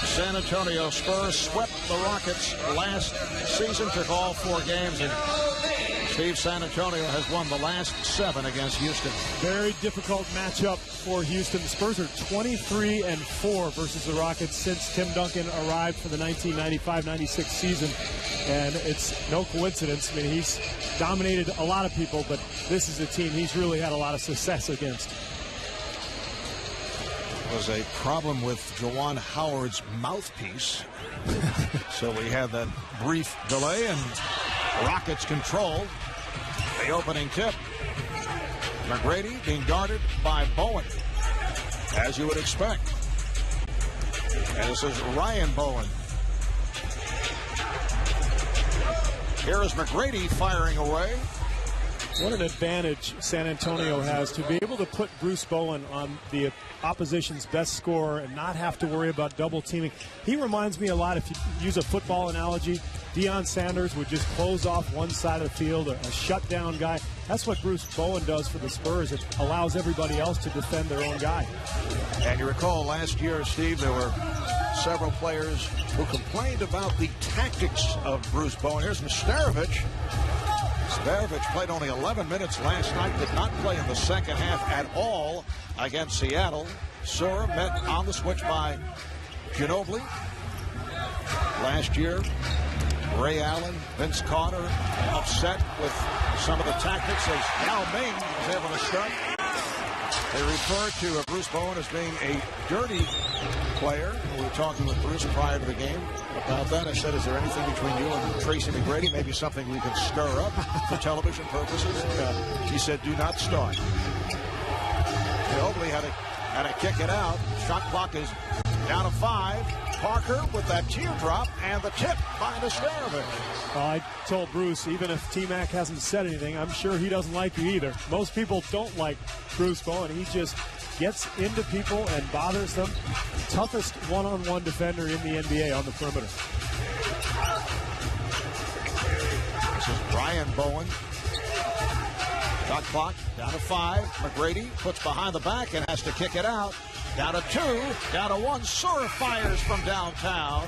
San Antonio Spurs swept the Rockets last season, took all 4 games, and Steve, San Antonio has won the last 7 against Houston. Very difficult matchup for Houston. The Spurs are 23-4 versus the Rockets since Tim Duncan arrived for the 1995-96 season. And it's no coincidence. I mean, he's dominated a lot of people, but this is a team he's really had a lot of success against. Was a problem with Juwan Howard's mouthpiece. So we had that brief delay, and Rockets control the opening tip. McGrady being guarded by Bowen, as you would expect. And this is Ryan Bowen. Here is McGrady firing away. What an advantage San Antonio has to be able to put Bruce Bowen on the opposition's best scorer and not have to worry about double teaming. He reminds me a lot, if you use a football analogy, Deion Sanders would just close off one side of the field, a shutdown guy. That's what Bruce Bowen does for the Spurs. It allows everybody else to defend their own guy. And you recall last year, Steve, there were several players who complained about the tactics of Bruce Bowen. Here's Mesterovic. Mesterovic played only 11 minutes last night, did not play in the second half at all against Seattle. Sura met on the switch by Ginobili. Last year, Ray Allen, Vince Carter upset with some of the tactics as Yao Ming was able to start. They refer to Bruce Bowen as being a dirty player. We were talking with Bruce prior to the game about that. I said, is there anything between you and Tracy McGrady? Maybe something we can stir up for television purposes? He said, do not start. Ginobili had to kick it out. Shot clock is down to 5. Parker with that teardrop and the tip by Mesterovic. I told Bruce, even if T-Mac hasn't said anything, I'm sure he doesn't like you either. Most people don't like Bruce Bowen. He just gets into people and bothers them. Toughest one-on-one defender in the NBA on the perimeter. This is Ryan Bowen. Shot clock down to 5. McGrady puts behind the back and has to kick it out. Down to 2, down to 1. Sura fires from downtown.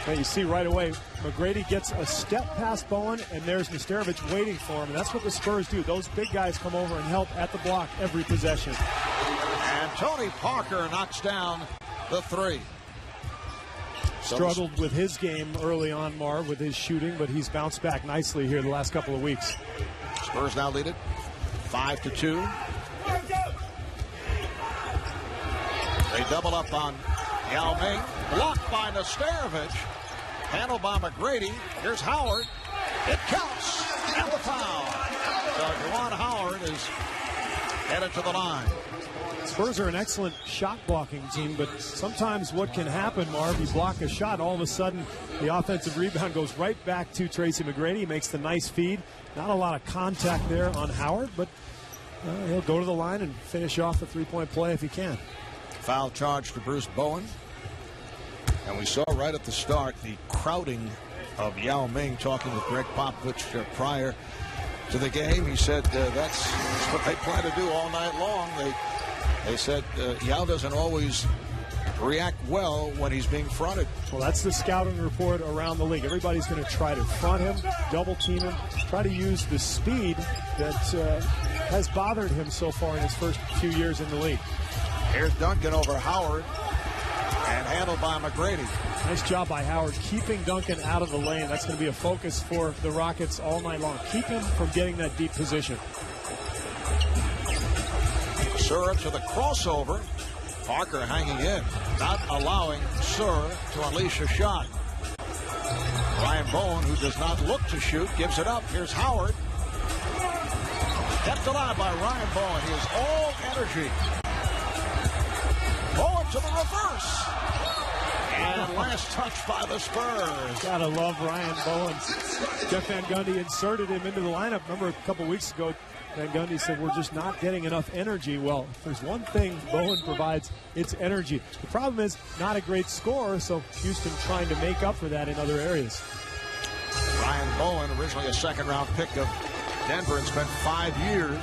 Now you see right away, McGrady gets a step past Bowen, and there's Mesterovic waiting for him. And that's what the Spurs do. Those big guys come over and help at the block every possession. And Tony Parker knocks down the 3. Struggled with his game early on, Marv, with his shooting, but he's bounced back nicely here the last couple of weeks. Spurs now lead it 5-2. They double up on Yao Ming. Blocked by Mesterovic. Handled by McGrady. Here's Howard. It counts. And the foul. So Juwan Howard is headed to the line. Spurs are an excellent shot blocking team, but sometimes what can happen, Marv, you block a shot, all of a sudden the offensive rebound goes right back to Tracy McGrady. He makes the nice feed. Not a lot of contact there on Howard, but he'll go to the line and finish off the three-point play if he can. Foul charge to Bruce Bowen. And we saw right at the start the crowding of Yao Ming, talking with Greg Popovich prior to the game. He said that's what they plan to do all night long. They said Yao doesn't always react well when he's being fronted. Well, that's the scouting report around the league. Everybody's going to try to front him, double team him, try to use the speed that has bothered him so far in his first few years in the league. Here's Duncan over Howard and handled by McGrady. Nice job by Howard keeping Duncan out of the lane. That's going to be a focus for the Rockets all night long. Keep him from getting that deep position. Sura to the crossover. Parker hanging in, not allowing Sura to unleash a shot. Ryan Bowen, who does not look to shoot, gives it up. Here's Howard. Kept alive by Ryan Bowen. He is all energy. Bowen to the reverse. And last touch by the Spurs. Gotta love Ryan Bowen. Jeff Van Gundy inserted him into the lineup. Remember a couple weeks ago, Van Gundy said, we're just not getting enough energy. Well, if there's one thing Bowen provides, it's energy. The problem is not a great scorer, so Houston trying to make up for that in other areas. Ryan Bowen, originally a second-round pick of Denver, and spent 5 years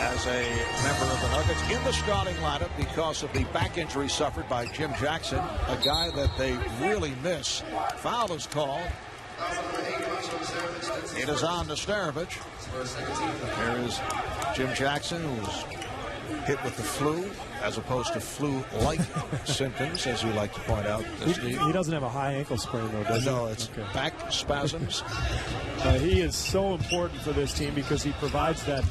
as a member of the Nuggets in the starting lineup because of the back injury suffered by Jim Jackson, a guy that they really miss. Foul is called. It is on Nesterovic. There is Jim Jackson, who was hit with the flu, as opposed to flu-like symptoms, as you like to point out, Steve. He doesn't have a high ankle sprain, though, does he? No, it's back spasms. He is so important for this team because he provides that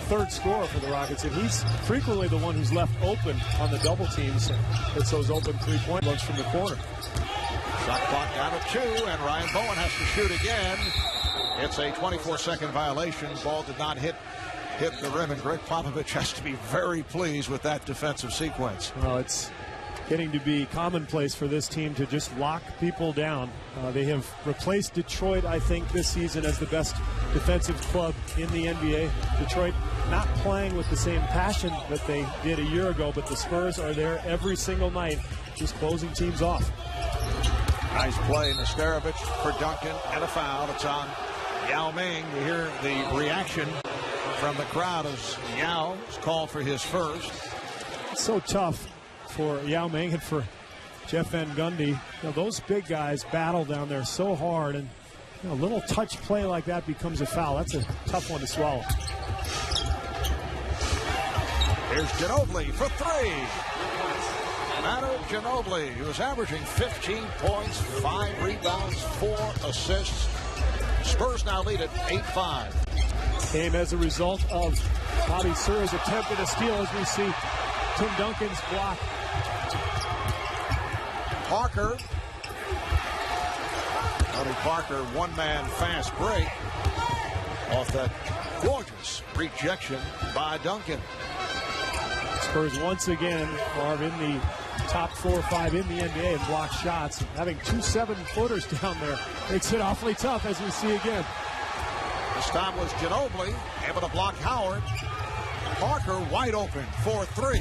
third scorer for the Rockets, and he's frequently the one who's left open on the double teams. It's those open three-point looks from the corner. Shot clock down to 2, and Ryan Bowen has to shoot again. It's a 24-second violation. Ball did not hit the rim, and Greg Popovich has to be very pleased with that defensive sequence. Well, it's getting to be commonplace for this team to just lock people down. They have replaced Detroit, I think, this season as the best defensive club in the NBA. Detroit not playing with the same passion that they did a year ago, but the Spurs are there every single night, just closing teams off. Nice play, Nesterovic for Duncan, and a foul. It's on Yao Ming. You hear the reaction from the crowd as Yao is called for his first. It's so tough for Yao Ming and for Jeff Van Gundy. You know, those big guys battle down there so hard, and a little touch play like that becomes a foul. That's a tough one to swallow. Here's Ginobili for 3. Manu Ginobili, who is averaging 15 points, 5 rebounds, 4 assists. Spurs now lead at 8-5. Came as a result of Bobby Sura's attempt at a steal, as we see Tim Duncan's block. Parker. Tony Parker, one-man fast break off that gorgeous rejection by Duncan. Spurs once again are in the top 4 or 5 in the NBA in block shots. Having 2 7-footers down there makes it awfully tough, as we see again. This time was Ginobili able to block Howard. Parker wide open for 3.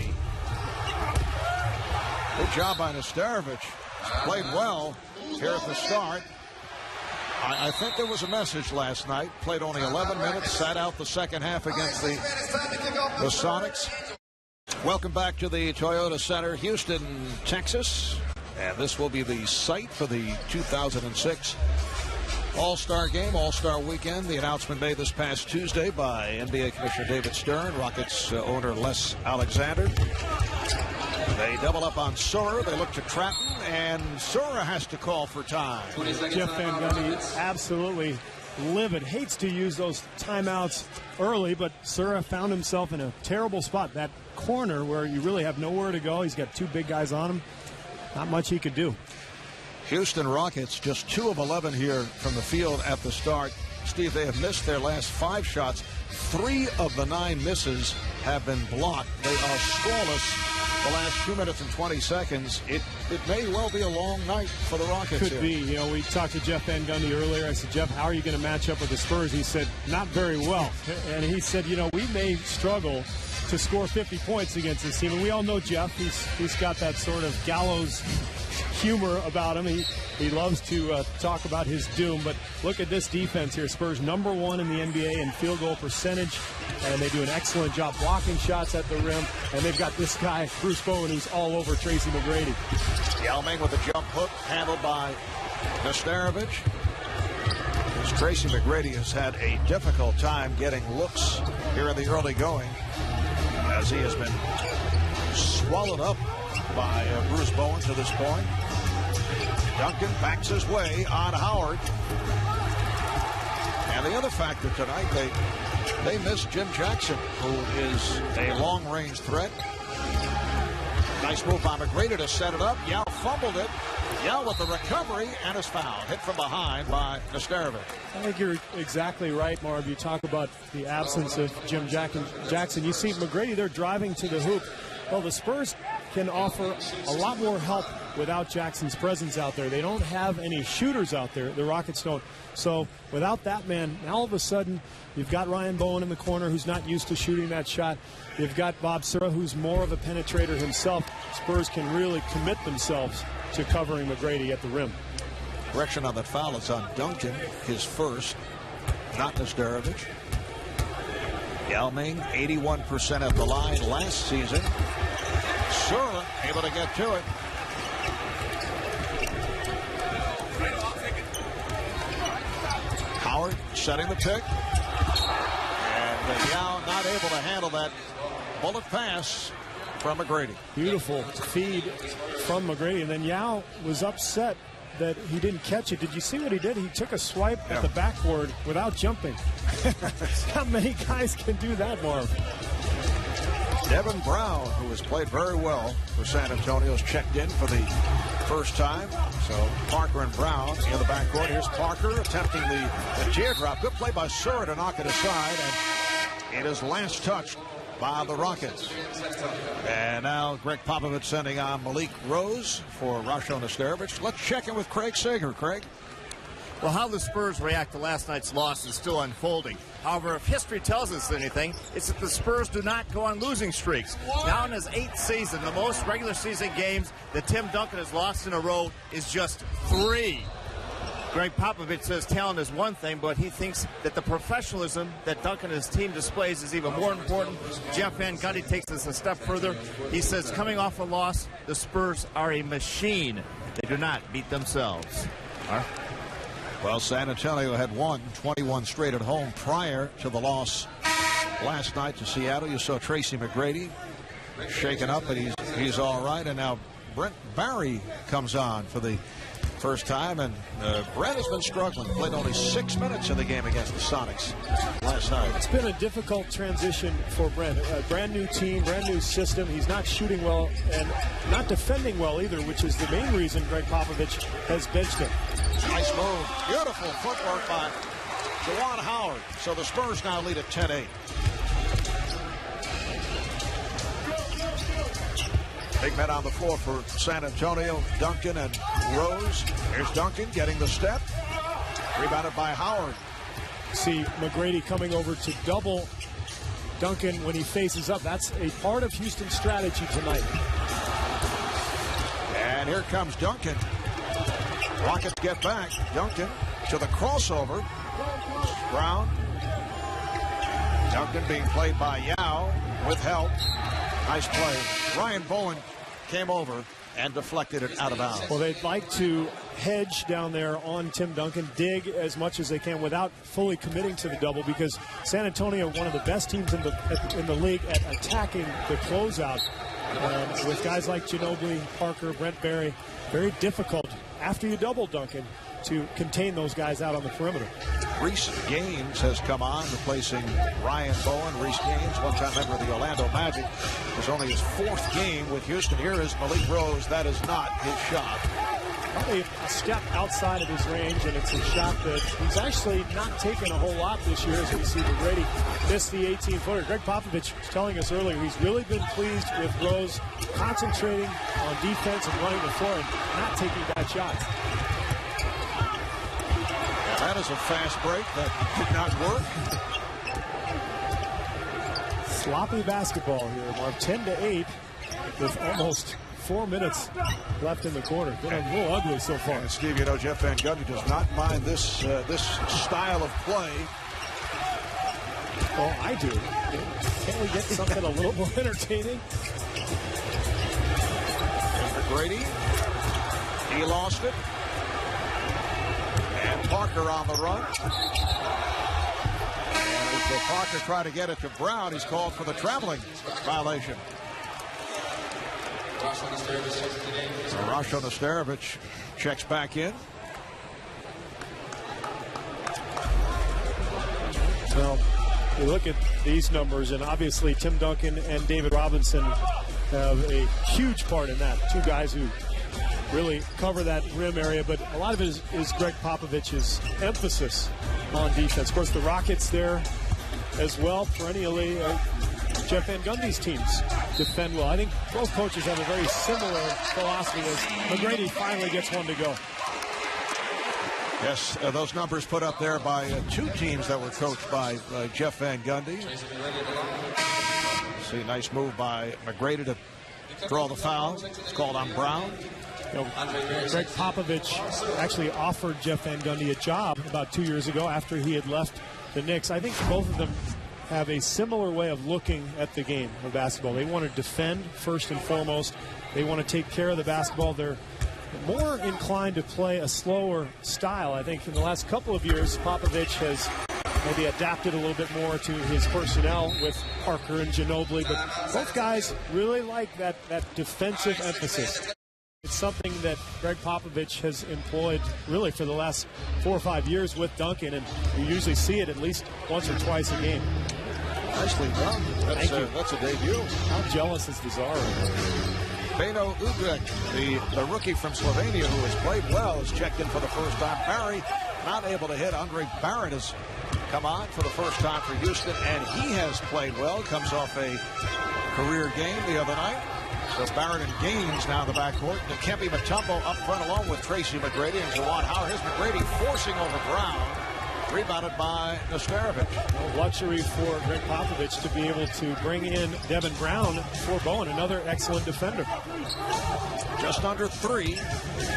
Good job by Nesterovic. Played well here at the start. I think there was a message last night. Played only 11 minutes, sat out the second half against the Sonics. Welcome back to the Toyota Center, Houston, Texas. And this will be the site for the 2006 All-Star Game, All-Star Weekend. The announcement made this past Tuesday by NBA Commissioner David Stern, Rockets owner Les Alexander. They double up on Sura. They look to Stratton, and Sura has to call for time. Jeff Van Gundy absolutely livid. Hates to use those timeouts early, but Sura found himself in a terrible spot. That corner where you really have nowhere to go. He's got 2 big guys on him. Not much he could do. Houston Rockets just 2 of 11 here from the field at the start. Steve, they have missed their last 5 shots. 3 of the 9 misses have been blocked. They are scoreless the last 2 minutes and 20 seconds. It may well be a long night for the Rockets. Could be. You know, we talked to Jeff Van Gundy earlier. I said, Jeff, how are you going to match up with the Spurs? He said, not very well. And he said, you know, we may struggle to score 50 points against this team. And we all know Jeff. He's got that sort of gallows humor about him. He loves to talk about his doom. But look at this defense here. Spurs #1 in the NBA in field goal percentage. And they do an excellent job blocking shots at the rim. And they've got this guy, Bruce Bowen, who's all over Tracy McGrady. Yao Ming with a jump hook handled by Nesterovic. Tracy McGrady has had a difficult time getting looks here in the early going, as he has been swallowed up by Bruce Bowen to this point. Duncan backs his way on Howard. And the other factor tonight, they missed Jim Jackson, who is a long-range threat. Nice move by McGrady to set it up. Yao fumbled it. Yao with the recovery and is fouled. Hit from behind by Nesterovic. I think you're exactly right, Marv. You talk about the absence of Jim Jackson. You see McGrady there driving to the hoop. Well, the Spurs can offer a lot more help without Jackson's presence out there. They don't have any shooters out there. The Rockets don't. So without that man, now all of a sudden you've got Ryan Bowen in the corner who's not used to shooting that shot. You've got Bob Sura, who's more of a penetrator himself. Spurs can really commit themselves to covering McGrady at the rim. Correction on that foul is on Duncan, his first, not Nesterovic. Yao Ming, 81% at the line last season. Sura able to get to it. Howard setting the pick. And Yao not able to handle that bullet pass from McGrady. Beautiful feed from McGrady. And then Yao was upset that he didn't catch it. Did you see what he did? He took a swipe at the backboard without jumping. How many guys can do that, Marv? Devin Brown, who has played very well for San Antonio, has checked in for the first time. So Parker and Brown in the backcourt. Here's Parker attempting the teardrop. Good play by Sura to knock it aside. And it is last touched by the Rockets. And now Greg Popovich sending on Malik Rose for Rasho Nesterovic. Let's check in with Craig Sager. Craig? Well, how the Spurs react to last night's loss is still unfolding. However, if history tells us anything, it's that the Spurs do not go on losing streaks. Now in his 8th season, the most regular season games that Tim Duncan has lost in a row is just 3. Greg Popovich says talent is one thing, but he thinks that the professionalism that Duncan and his team displays is even more important. Jeff Van Gundy takes this a step further. He says coming off a loss, the Spurs are a machine. They do not beat themselves. Well, San Antonio had won 21 straight at home prior to the loss last night to Seattle. You saw Tracy McGrady shaken up, and he's all right. And now Brent Barry comes on for the first time, and Brent has been struggling. Played only 6 minutes in the game against the Sonics last night. It's been a difficult transition for Brent. A brand new team, brand new system. He's not shooting well and not defending well either, which is the main reason Greg Popovich has benched him. Nice move. Beautiful footwork by Juwan Howard. So the Spurs now lead at 10-8. Big men on the floor for San Antonio, Duncan and Rose. Here's Duncan getting the step. Rebounded by Howard. See McGrady coming over to double Duncan when he faces up. That's a part of Houston's strategy tonight. And here comes Duncan. Rockets get back. Duncan to the crossover. Brown. Duncan being played by Yao with help. Nice play. Ryan Bowen came over and deflected it out of bounds. Well, they'd like to hedge down there on Tim Duncan, dig as much as they can without fully committing to the double, because San Antonio, one of the best teams in the league at attacking the closeout. With guys like Ginobili, Parker, Brent Barry, very difficult after you double Duncan to contain those guys out on the perimeter. Reese Gaines has come on, replacing Ryan Bowen. Reese Gaines, one-time member of the Orlando Magic, was only his 4th game with Houston. Here is Malik Rose. That is not his shot. Probably a step outside of his range, and it's a shot that he's actually not taken a whole lot this year, as we see McGrady miss the 18-footer. Greg Popovich was telling us earlier he's really been pleased with Rose concentrating on defense and running the floor and not taking bad shots. Yeah, that is a fast break that did not work. Sloppy basketball here, Mark. 10-8 with almost 4 minutes left in the quarter. Been a little ugly so far. And Steve, you know, Jeff Van Gundy does not mind this style of play. Well, I do. Can't we get something a little more entertaining? And McGrady, he lost it. And Parker on the run. And as Parker tried to get it to Brown, he's called for the traveling violation. So Rasho Nesterovic checks back in. Well, you look at these numbers, and obviously Tim Duncan and David Robinson have a huge part in that. Two guys who really cover that rim area, but a lot of it is Greg Popovich's emphasis on defense. Of course, the Rockets there as well, perennially. Jeff Van Gundy's teams defend well. I think both coaches have a very similar philosophy as McGrady finally gets one to go. Yes, those numbers put up there by 2 teams that were coached by Jeff Van Gundy. See, nice move by McGrady to draw the foul. It's called on Brown. You know, Greg Popovich actually offered Jeff Van Gundy a job about 2 years ago after he had left the Knicks. I think both of them have a similar way of looking at the game of basketball. They want to defend first and foremost. They want to take care of the basketball. They're more inclined to play a slower style. I think in the last couple of years, Popovich has maybe adapted a little bit more to his personnel with Parker and Ginobili, but both guys really like that defensive emphasis. It's something that Greg Popovich has employed really for the last 4 or 5 years with Duncan, and you usually see it at least once or twice a game. Nicely done. That's a debut. How jealous is Bizarro? Beno Udrih, the rookie from Slovenia who has played well, has checked in for the first time. Barry not able to hit. Andre Barrett has come on for the first time for Houston, and he has played well. Comes off a career game the other night. So Barrett and Gaines now in the backcourt. Dikembe Mutombo up front along with Tracy McGrady and Juwan Howard. Here's McGrady forcing over Brown. Rebounded by Nesterovic. Well, luxury for Greg Popovich to be able to bring in Devin Brown for Bowen, another excellent defender. Just under 3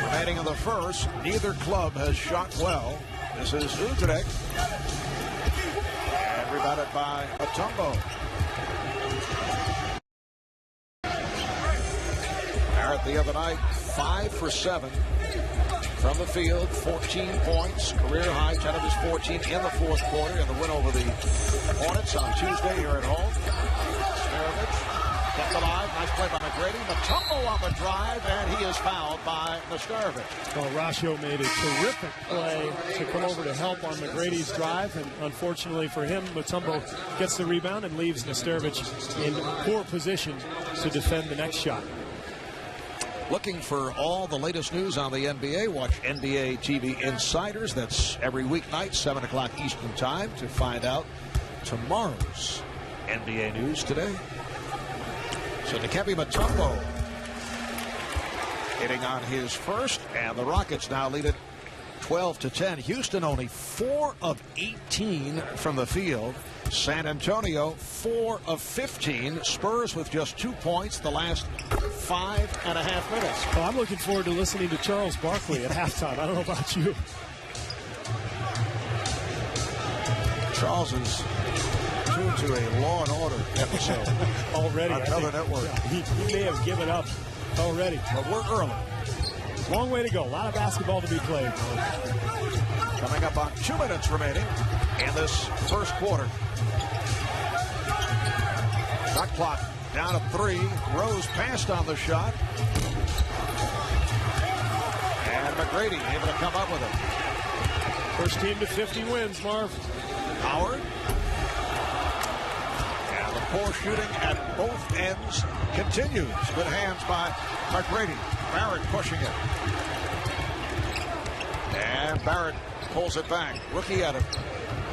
remaining in the first. Neither club has shot well. This is Udrih. And rebounded by Mutombo. Barrett the other night, 5 for 7 from the field, 14 points, career high, 10 of his 14 in the fourth quarter in the win over the Hornets on Tuesday here at home. Nesterovic kept alive, nice play by McGrady. Mutombo on the drive, and he is fouled by Nesterovic. Well, Rasho made a terrific play to come over to help on McGrady's drive, and unfortunately for him, Mutombo gets the rebound and leaves Nesterovic in poor position to defend the next shot. Looking for all the latest news on the NBA, watch NBA TV Insiders. That's every weeknight, 7 o'clock Eastern Time, to find out tomorrow's NBA news today. So Dikembe Mutombo hitting on his first, and the Rockets now lead it 12-10. Houston only 4 of 18 from the field. San Antonio 4 of 15. Spurs with just 2 points the last 5.5 minutes. Well, I'm looking forward to listening to Charles Barkley at halftime. I don't know about you. Charles is tuned to a Law and Order episode already on another network. Yeah, he may have given up already. But we're early. Long way to go. A lot of basketball to be played. Coming up on 2 minutes remaining in this first quarter. Shot clock down to 3. Rose passed on the shot. And McGrady able to come up with it. First team to 50 wins, Marv. Howard. And the poor shooting at both ends continues. Good hands by McGrady. Barrett pushing it. And Barrett pulls it back. Rookie at him.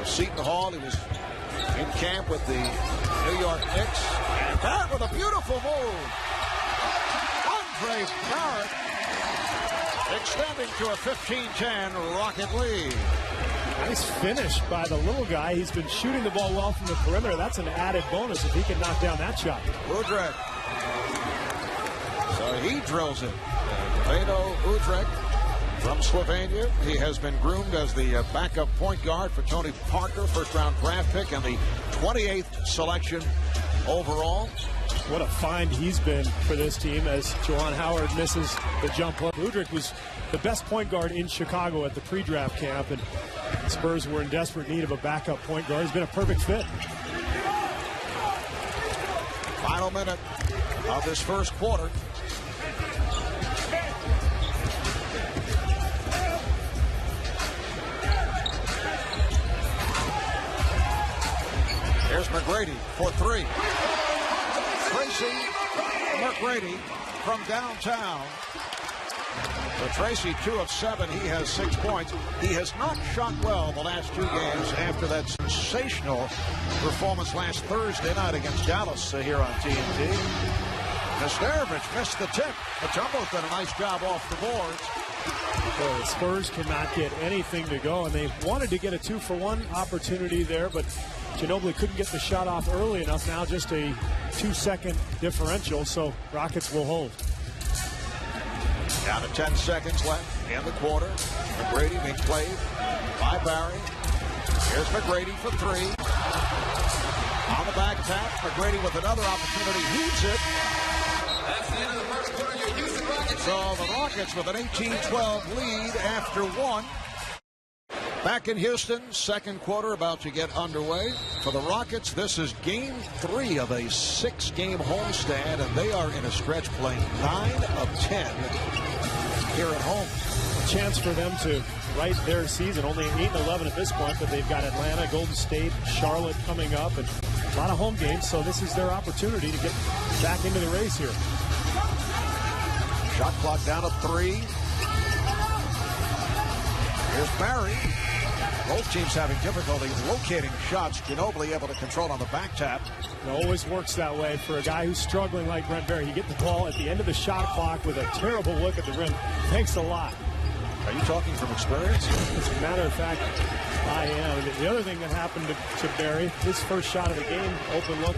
Seton Hall, he was in camp with the New York Knicks. And Barrett with a beautiful move. Andre Barrett extending to a 15-10 Rocket lead. Nice finish by the little guy. He's been shooting the ball well from the perimeter. That's an added bonus if he can knock down that shot. Udrih. So he drills it. Beno Udrih from Slovenia. He has been groomed as the backup point guard for Tony Parker, first-round draft pick, and the 28th selection overall. What a find he's been for this team as Juwan Howard misses the jump hook. Udrih was the best point guard in Chicago at the pre-draft camp, and the Spurs were in desperate need of a backup point guard. He's been a perfect fit. Final minute of this first quarter. Here's McGrady for 3. Tracy McGrady from downtown. So Tracy 2 of 7. He has 6 points. He has not shot well the last 2 games after that sensational performance last Thursday night against Dallas here on TNT. Nesterovic missed the tip. Mutombo's done a nice job off the boards. Well, the Spurs cannot get anything to go, and they wanted to get a 2-for-1 opportunity there, but Ginobili couldn't get the shot off early enough. Now just a 2-second differential, so Rockets will hold. Down to 10 seconds left in the quarter. McGrady being played by Barry. Here's McGrady for 3. On the back tap, McGrady with another opportunity, heaves it. So the Rockets with an 18-12 lead after one. Back in Houston, second quarter about to get underway. For the Rockets, this is game 3 of a 6-game homestand, and they are in a stretch playing 9 of 10 here at home. A chance for them to right their season. Only 8-11 at this point, but they've got Atlanta, Golden State, Charlotte coming up, and a lot of home games, so this is their opportunity to get back into the race here. Shot clock down to 3. Here's Barry. Both teams having difficulty locating shots. Ginobili able to control on the back tap. It always works that way for a guy who's struggling like Brent Barry. You get the ball at the end of the shot clock with a terrible look at the rim. Thanks a lot. Are you talking from experience? As a matter of fact, I am. The other thing that happened to Barry, his first shot of the game, open look,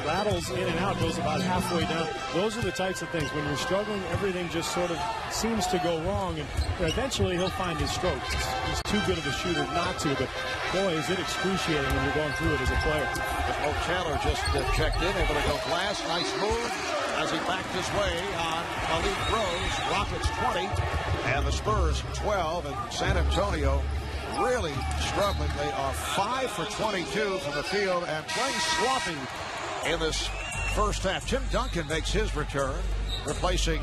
rattles in and out, goes about halfway down. Those are the types of things. When you're struggling, everything just sort of seems to go wrong, and eventually he'll find his strokes. He's too good of a shooter not to, but boy, is it excruciating when you're going through it as a player. Mo Chandler just checked in, able to go glass. Nice move as he backed his way on Malik Rose. Rockets 20 and the Spurs 12, and San Antonio really struggling. They are 5 for 22 from the field and playing sloppy in this first half. Tim Duncan makes his return, replacing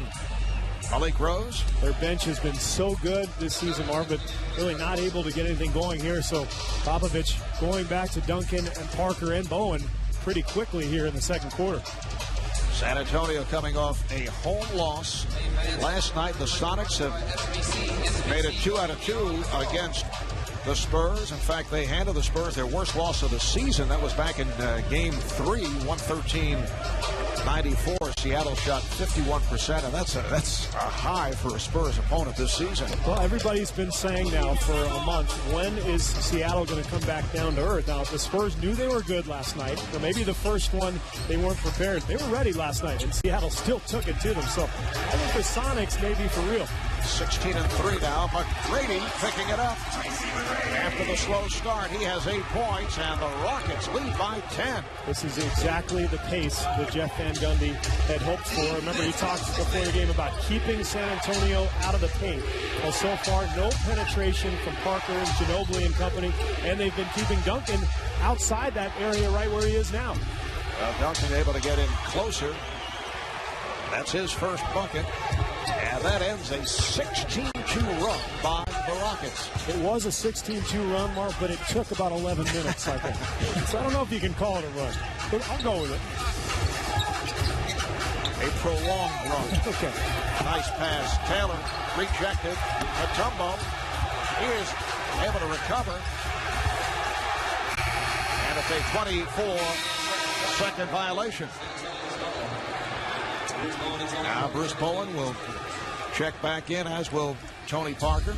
Malik Rose. Their bench has been so good this season, Marv, but really not able to get anything going here. So Popovich going back to Duncan and Parker and Bowen pretty quickly here in the second quarter. San Antonio coming off a home loss last night. The Sonics have made it 2 out of 2 against the Spurs. In fact, they handed the Spurs their worst loss of the season. That was back in Game 3, 113-94. Seattle shot 51%, and that's a high for a Spurs opponent this season. Well, everybody's been saying now for a month, when is Seattle going to come back down to earth? Now, the Spurs knew they were good last night, or maybe the first one they weren't prepared. They were ready last night, and Seattle still took it to them. So I think the Sonics may be for real. 16-3 now, but Grady picking it up. After the slow start, he has 8 points, and the Rockets lead by 10. This is exactly the pace that Jeff Van Gundy had hoped for. Remember, he talked before the game about keeping San Antonio out of the paint. Well, so far, no penetration from Parker and Ginobili and company, and they've been keeping Duncan outside that area right where he is now. Well, Duncan able to get in closer. That's his first bucket. And that ends a 16-2 run by the Rockets. It was a 16-2 run, Mark, but it took about 11 minutes, I think. So I don't know if you can call it a run, but I'll go with it. A prolonged run. Okay. Nice pass. Taylor rejected. Mutombo is able to recover. And it's a 24-second violation. Now Bruce Bowen will check back in, as will Tony Parker.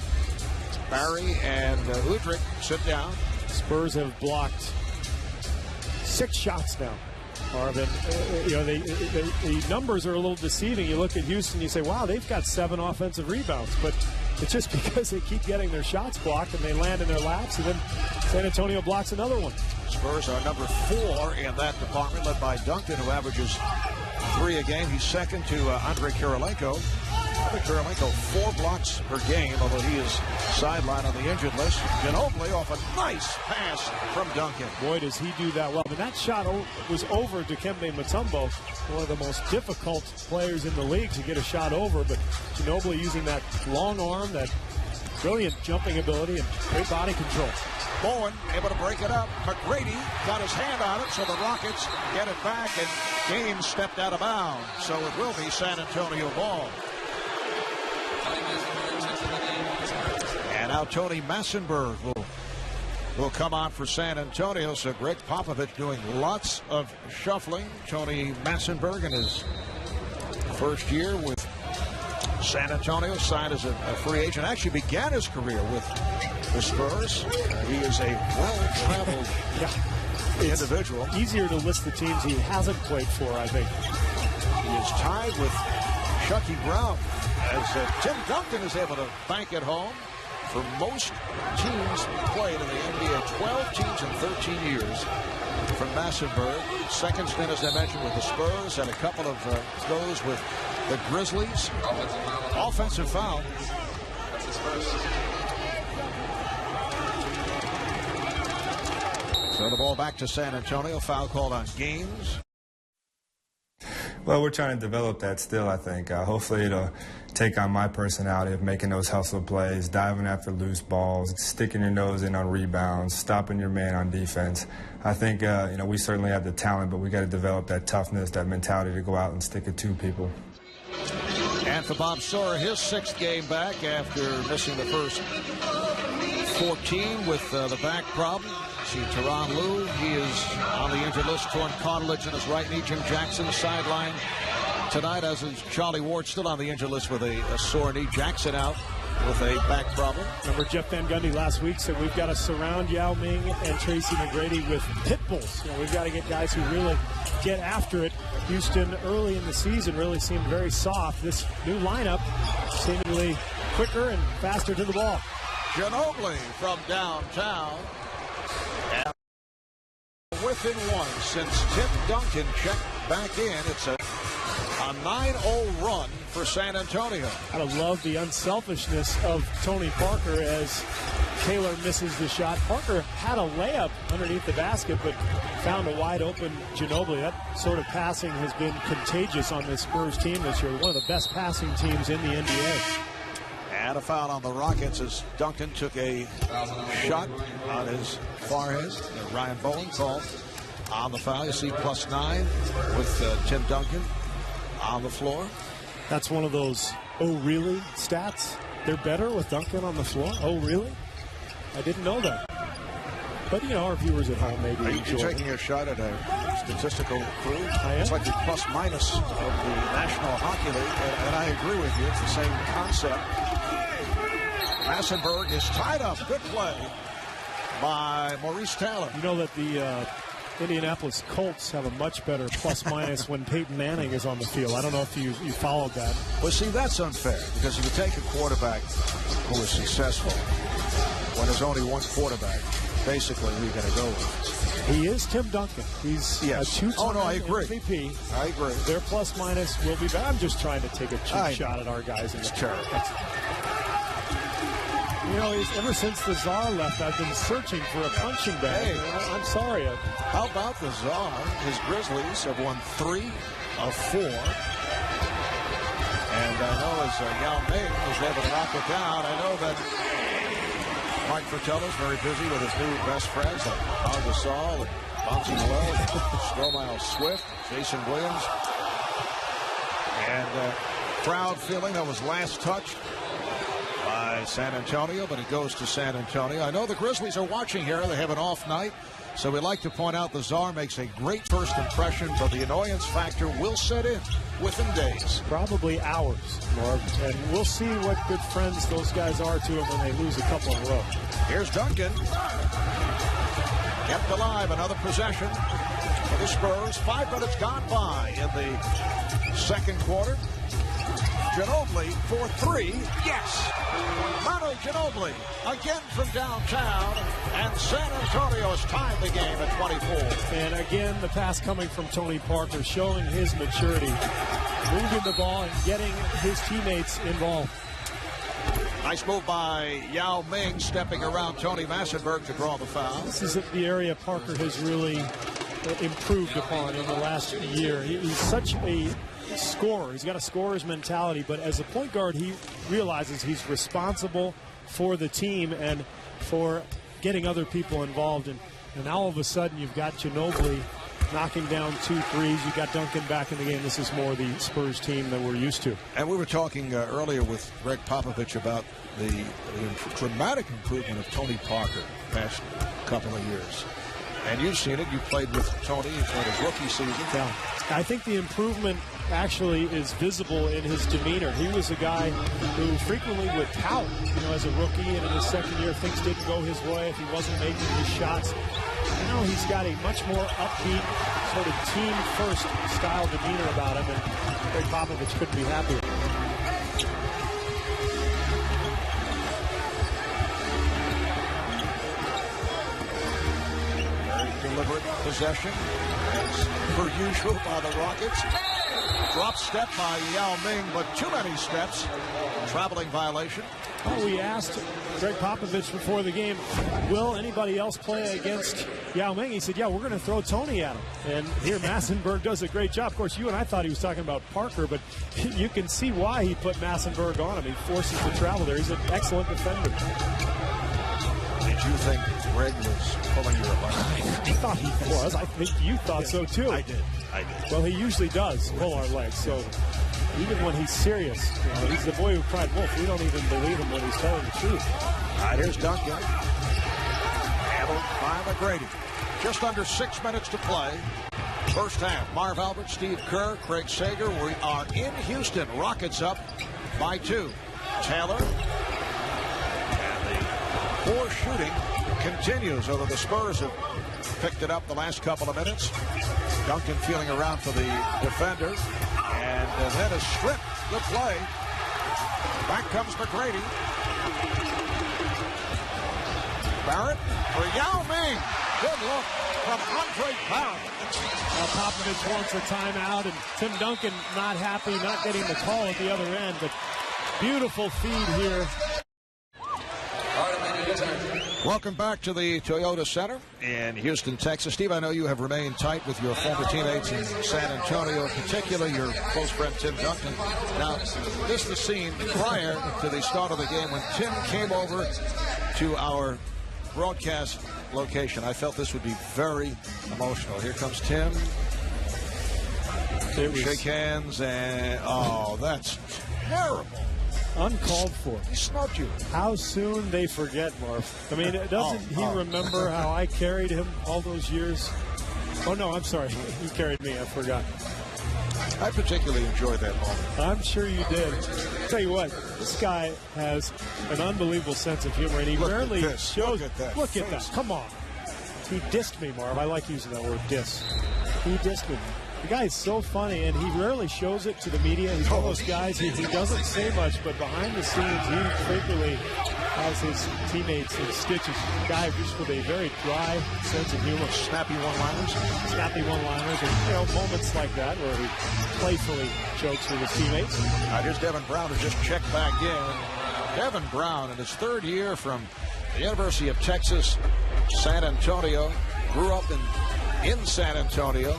Barry and Udrich sit down. Spurs have blocked 6 shots now, Marvin. The numbers are a little deceiving. You look at Houston, you say, wow, they've got 7 offensive rebounds, but it's just because they keep getting their shots blocked and they land in their laps, and then San Antonio blocks another one. Spurs are number 4 in that department, led by Duncan, who averages 3 a game. He's second to Andrei Kirilenko. Andrei Kirilenko 4 blocks per game, although he is sidelined on the injured list. Ginobili off a nice pass from Duncan. Boy, does he do that well. And that shot was over Dikembe Mutombo, one of the most difficult players in the league to get a shot over. But Ginobili using that long arm, that brilliant jumping ability, and great body control. Bowen able to break it up. McGrady got his hand on it, so the Rockets get it back, and game stepped out of bounds. So it will be San Antonio ball. And now Tony Massenberg will come on for San Antonio. So Greg Popovich doing lots of shuffling. Tony Massenberg in his first year with San Antonio, signed as a free agent. Actually began his career with the Spurs. He is a well-traveled individual. Easier to list the teams he hasn't played for, I think. He is tied with Chucky Brown as Tim Duncan is able to bank it home for most teams played in the NBA. 12 teams in 13 years. from Massenburg. Second stint, as I mentioned, with the Spurs, and a couple of those with the Grizzlies. Offensive foul. So the ball back to San Antonio. Foul called on Gaines. Well, we're trying to develop that still, I think. Hopefully it'll take on my personality of making those hustle plays, diving after loose balls, sticking your nose in on rebounds, stopping your man on defense. I think, we certainly have the talent, but we got to develop that toughness, that mentality to go out and stick it to people. And for Bob Sawyer, his 6th game back after missing the first 14 with the back problem. See Tyronn Lue, he is on the injured list, torn cartilage in his right knee. Jim Jackson sidelined tonight, as is Charlie Ward, still on the injured list with a sore knee. Jackson out with a back problem. Remember, Jeff Van Gundy last week said we've got to surround Yao Ming and Tracy McGrady with pit bulls. We've got to get guys who really get after it. Houston early in the season really seemed very soft. This new lineup seemingly quicker and faster to the ball. Ginobili from downtown. And within one since Tim Duncan checked back in. It's a 9-0 run for San Antonio. I love the unselfishness of Tony Parker as Taylor misses the shot. Parker had a layup underneath the basket, but found a wide open Ginobili. That sort of passing has been contagious on this Spurs team this year. One of the best passing teams in the NBA. And a foul on the Rockets as Duncan took a shot on his forehead. Ryan Bowen called on the foul. You see +9 with Tim Duncan on the floor. That's one of those "oh really" stats. They're better with Duncan on the floor. Oh really? I didn't know that. But our viewers at home maybe. Are you taking a shot at a statistical crew? It's like the plus-minus of the National Hockey League, and I agree with you. It's the same concept. Massenburg is tied up. Good play by Maurice Taylor. You know that the Indianapolis Colts have a much better plus-minus when Peyton Manning is on the field. I don't know if you followed that. Well, see, that's unfair, because if you take a quarterback who is successful when there's only one quarterback, basically who you're going to go with. He is Tim Duncan. He's a two-time MVP. I agree. Their plus-minus will be better. I'm just trying to take a cheap shot at our guys. It's terrible. Ever since the Czar left, I've been searching for a punching bag. Hey, I'm sorry. How about the Czar? His Grizzlies have won 3 of 4. And I know as Yao Ming was able to knock it down, I know that Mike Fratello's very busy with his new best friends like Pau Gasol and Bonzi Noel, Stromile Swift, Jason Williams. And crowd feeling that was last touched by San Antonio, but it goes to San Antonio. I know the Grizzlies are watching here. They have an off night, so we'd like to point out the Czar makes a great first impression, but the annoyance factor will set in within days. Probably hours, Marv, and we'll see what good friends those guys are to him when they lose a couple in a row. Here's Duncan. Kept alive, another possession for the Spurs. 5 minutes gone by in the second quarter. Ginobili for 3. Yes! Manu Ginobili again from downtown, and San Antonio has tied the game at 24. And again, the pass coming from Tony Parker, showing his maturity, moving the ball and getting his teammates involved. Nice move by Yao Ming, stepping around Tony Massenburg to draw the foul. This is the area Parker has really improved upon in the last year. He's such a scorer. He's got a scorer's mentality, but as a point guard, he realizes he's responsible for the team and for getting other people involved. And now all of a sudden, you've got Ginobili knocking down 2 threes. You've got Duncan back in the game. This is more the Spurs team that we're used to. And we were talking earlier with Greg Popovich about the dramatic improvement of Tony Parker the past couple of years. And you've seen it. You played with Tony for his rookie season. Yeah. I think the improvement actually is visible in his demeanor. He was a guy who frequently would pout, as a rookie, and in his second year, things didn't go his way if he wasn't making his shots. Now he's got a much more upbeat, sort of team-first style demeanor about him, and Greg Popovich couldn't be happier. deliberate possession, as per usual by the Rockets. Drop step by Yao Ming, but too many steps. Traveling violation. Well, we asked Greg Popovich before the game, will anybody else play against Yao Ming? He said, yeah, we're going to throw Tony at him. And here Massenberg does a great job. Of course, you and I thought he was talking about Parker, but you can see why he put Massenberg on him. He forces the travel there. He's an excellent defender. Did you think Greg was pulling your leg? I thought he was. I think you thought so, too. I did. Well, he usually does pull our legs, so even when he's serious, he's the boy who cried wolf. We don't even believe him when he's telling the truth. All right, here's Duncan. Handled by McGrady. Just under 6 minutes to play. First half. Marv Albert, Steve Kerr, Craig Sager. We are in Houston. Rockets up by 2. Taylor. And the poor shooting continues, although the Spurs have picked it up the last couple of minutes. Duncan feeling around for the defender. And then a strip. Good play. Back comes McGrady. Barrett for Yao Ming. Good look from Andre Barrett. Popovich wants a timeout, and Tim Duncan not happy, not getting the call at the other end. But beautiful feed here. Welcome back to the Toyota Center in Houston, Texas. Steve, I know you have remained tight with your former teammates in San Antonio, in particular your close friend Tim Duncan. Now, this is the scene prior to the start of the game when Tim came over to our broadcast location. I felt this would be very emotional. Here comes Tim. Shake hands, and oh, that's terrible. Uncalled for. He snubbed you. How soon they forget, Marv. I mean, doesn't he remember how I carried him all those years? Oh, no, I'm sorry. He carried me. I forgot. I particularly enjoyed that moment. I'm sure you did. I'll tell you what, this guy has an unbelievable sense of humor, and he rarely shows it. Look at that. Come on. He dissed me, Marv. I like using that word, diss. He dissed me. The guy is so funny, and he rarely shows it to the media. He's one of those guys, he doesn't say much, but behind the scenes, he frequently has his teammates in stitches. The guy just with a very dry sense of humor. Snappy one-liners. Snappy one-liners, and moments like that where he playfully jokes with his teammates. Here's Devin Brown, who just checked back in. Devin Brown, in his third year from the University of Texas, San Antonio, grew up in San Antonio.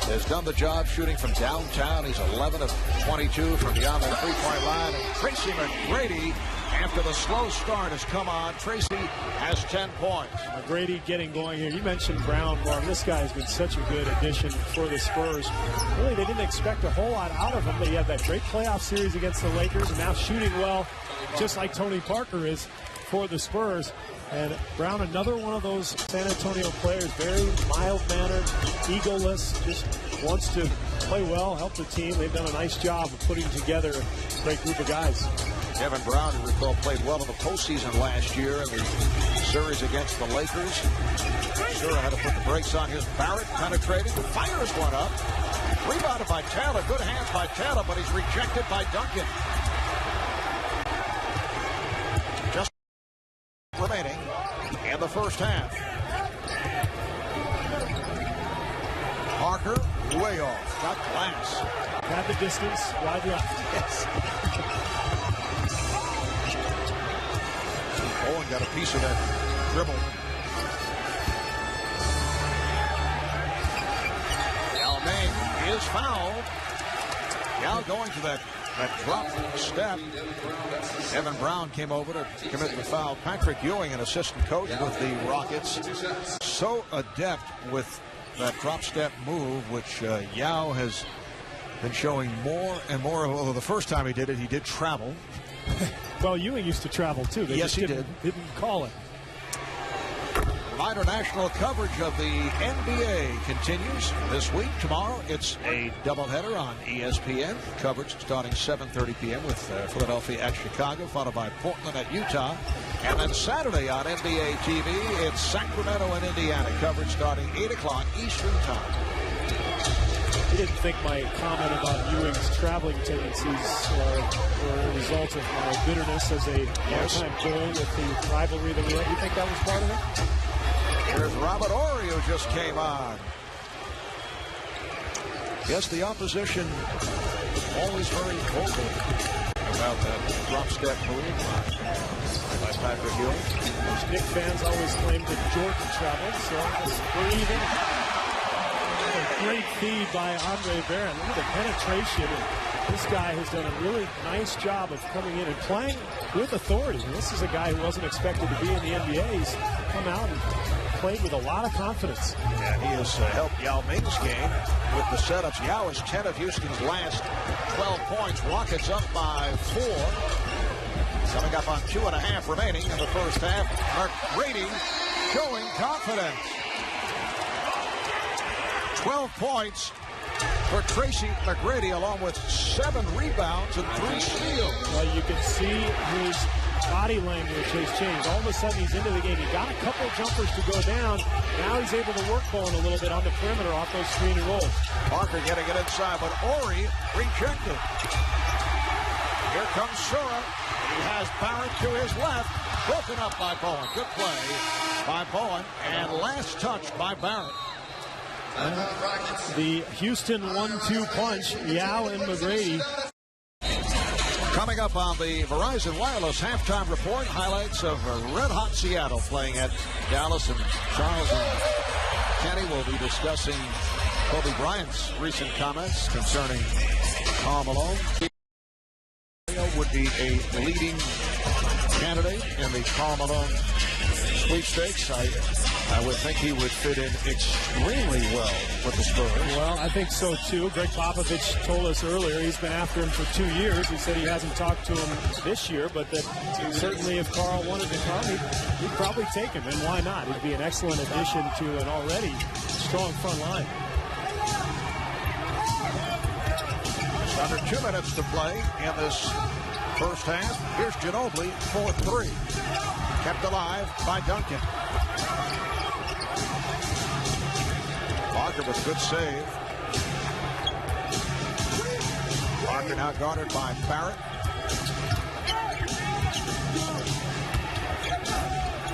Has done the job shooting from downtown. He's 11 of 22 from beyond that three-point line. And Tracy McGrady, after the slow start, has come on. Tracy has 10 points. McGrady getting going here. You mentioned Brown, Mark. This guy has been such a good addition for the Spurs. Really, they didn't expect a whole lot out of him, but he had that great playoff series against the Lakers, and now shooting well, just like Tony Parker is for the Spurs. And Brown, another one of those San Antonio players, very mild-mannered, egoless, just wants to play well, help the team. They've done a nice job of putting together a great group of guys. Kevin Brown, you recall, played well in the postseason last year in the series against the Lakers. Sure had to put the brakes on. Here's Barrett penetrating, fires one up. Rebounded by Taylor. Good hands by Taylor, but he's rejected by Duncan. Just remaining in the first half. Parker way off. Got glass. Had the distance. Wide left. Yes. Owen got a piece of that dribble. Yao Ming is fouled. Yao going to that drop step. Evan Brown came over to commit the foul. Patrick Ewing, an assistant coach with the Rockets, so adept with that drop step move, which Yao has been showing more and more. Although the first time he did it, he did travel. Well, Ewing used to travel too. They yes, he did. Didn't call it. International coverage of the NBA continues this week. Tomorrow, it's a doubleheader on ESPN. Coverage starting 7:30 p.m. with Philadelphia at Chicago, followed by Portland at Utah. And then Saturday on NBA TV, it's Sacramento and Indiana. Coverage starting 8 o'clock Eastern Time. He didn't think my comment about Ewing's traveling tendencies were a result of my bitterness as a longtime goal with the rivalry that we had. You think that was part of it? Here's Robert Horry, who just came on. Yes, the opposition always very vocal about that drop step move by Patrick Hill. Knick fans always claim that Jordan traveled, so it's breathing. A great feed by Andre Barron. Look at the penetration. This guy has done a really nice job of coming in and playing with authority. And this is a guy who wasn't expected to be in the NBA. He's come out and played with a lot of confidence. And he has helped Yao Ming's game with the setups. Yao is 10 of Houston's last 12 points. Rockets up by 4. Coming up on 2.5 remaining in the first half. McGrady showing confidence. 12 points for Tracy McGrady, along with 7 rebounds and 3 steals. Well, you can see his body language has changed. All of a sudden, he's into the game. He got a couple jumpers to go down. Now he's able to work Bowen a little bit on the perimeter off those screen and rolls. Parker getting it inside, but Horry rejected. Here comes Sura. He has Barrett to his left. Broken up by Bowen. Good play by Bowen. And last touch by Barrett. The Houston 1-2 punch, Yao and McGrady. Coming up on the Verizon Wireless halftime report, highlights of red-hot Seattle playing at Dallas, and Charles and Kenny will be discussing Kobe Bryant's recent comments concerning Karl Malone. Would be a leading candidate in the Karl Malone sweepstakes. I would think he would fit in extremely well with the Spurs. Well, I think so too. Greg Popovich told us earlier he's been after him for 2 years. He said he hasn't talked to him this year, but that certainly if Karl wanted to come, he'd probably take him, and why not? He'd be an excellent addition to an already strong front line. Under 2 minutes to play in this first half. Here's Ginobili for 3. Kept alive by Duncan. Parker with a good save. Parker now guarded by Barrett.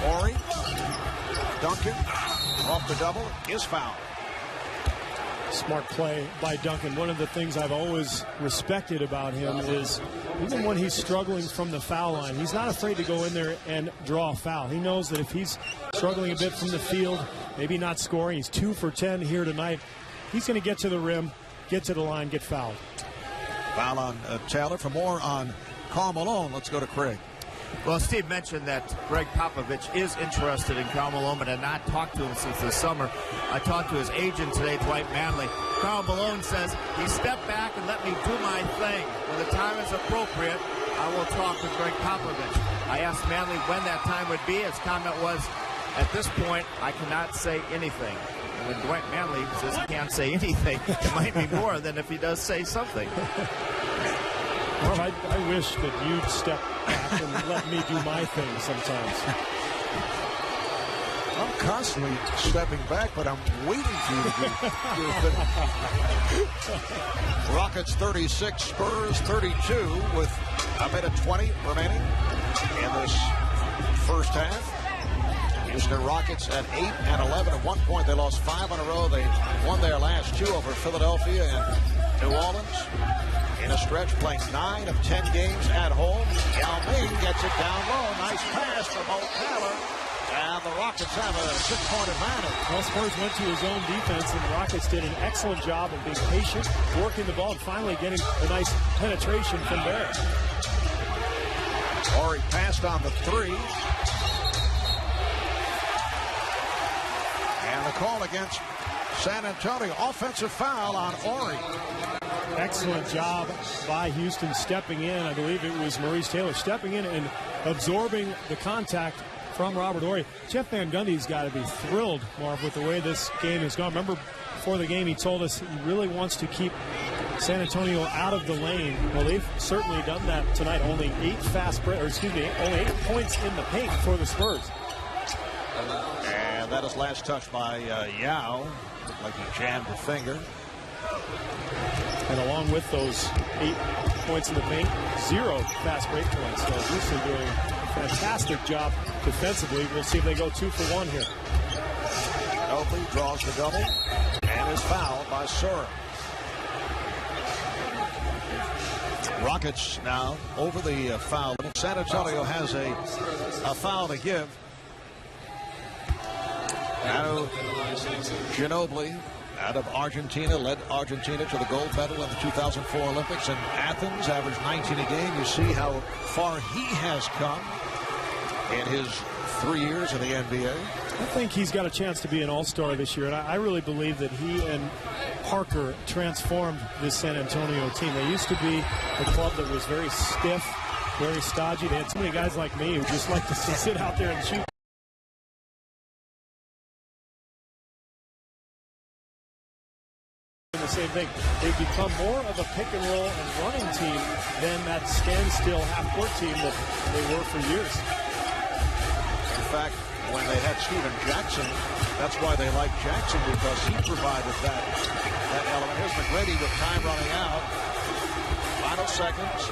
Horry. Duncan off the double. Is fouled. Smart play by Duncan. One of the things I've always respected about him is even when he's struggling from the foul line, he's not afraid to go in there and draw a foul. He knows that if he's struggling a bit from the field, maybe not scoring, he's 2 for 10 here tonight, he's going to get to the rim, get to the line, get fouled. Foul on Taylor. For more on Karl Malone, let's go to Craig. Well, Steve mentioned that Greg Popovich is interested in Karl Malone, but had not talked to him since the summer. I talked to his agent today, Dwight Manley. Karl Malone says, he stepped back and let me do my thing. When the time is appropriate, I will talk with Greg Popovich. I asked Manley when that time would be. His comment was, at this point, I cannot say anything. And when Dwight Manley says he can't say anything, it might be more than if he does say something. Well, I wish that you'd step back and let me do my thing sometimes. I'm constantly stepping back, but I'm waiting for you to do your thing. Rockets 36, Spurs 32 with a minute 20 remaining in this first half. Houston Rockets at 8 and 11. At one point, they lost 5 in a row. They won their last 2 over Philadelphia and New Orleans. In a stretch, playing 9 of 10 games at home. Yao Ming gets it down low. Nice pass from Mo Taylor. And the Rockets have a 6-point advantage. Well, Spurs went to his own defense, and the Rockets did an excellent job of being patient, working the ball, and finally getting a nice penetration from Barrett. Horry passed on the 3. And the call against San Antonio. Offensive foul on Horry. Excellent job by Houston stepping in. I believe it was Maurice Taylor stepping in and absorbing the contact from Robert Horry. Jeff Van Gundy's got to be thrilled, Marv, with the way this game has gone. Remember, before the game, he told us he really wants to keep San Antonio out of the lane. Well, they've certainly done that tonight. Only 8 only 8 points in the paint for the Spurs. And that is last touch by Yao. Looked like he jammed a finger. And along with those 8 points in the paint, 0 fast break points. So Houston doing a fantastic job defensively. We'll see if they go 2 for 1 here. Ginobili draws the double and is fouled by Sora. Rockets now over the foul. San Antonio has a foul to give. Now Ginobili out of Argentina, led Argentina to the gold medal in the 2004 Olympics in Athens, averaged 19 a game. You see how far he has come in his 3 years in the NBA. I think he's got a chance to be an all-star this year, and I really believe that he and Parker transformed this San Antonio team. They used to be a club that was very stiff, very stodgy. They had so many guys like me who just like to sit out there and shoot. The same thing. They've become more of a pick and roll and running team than that standstill half-court team that they were for years. In fact, when they had Steven Jackson, that's why they liked Jackson, because he provided that element. Here's McGrady with time running out. Final seconds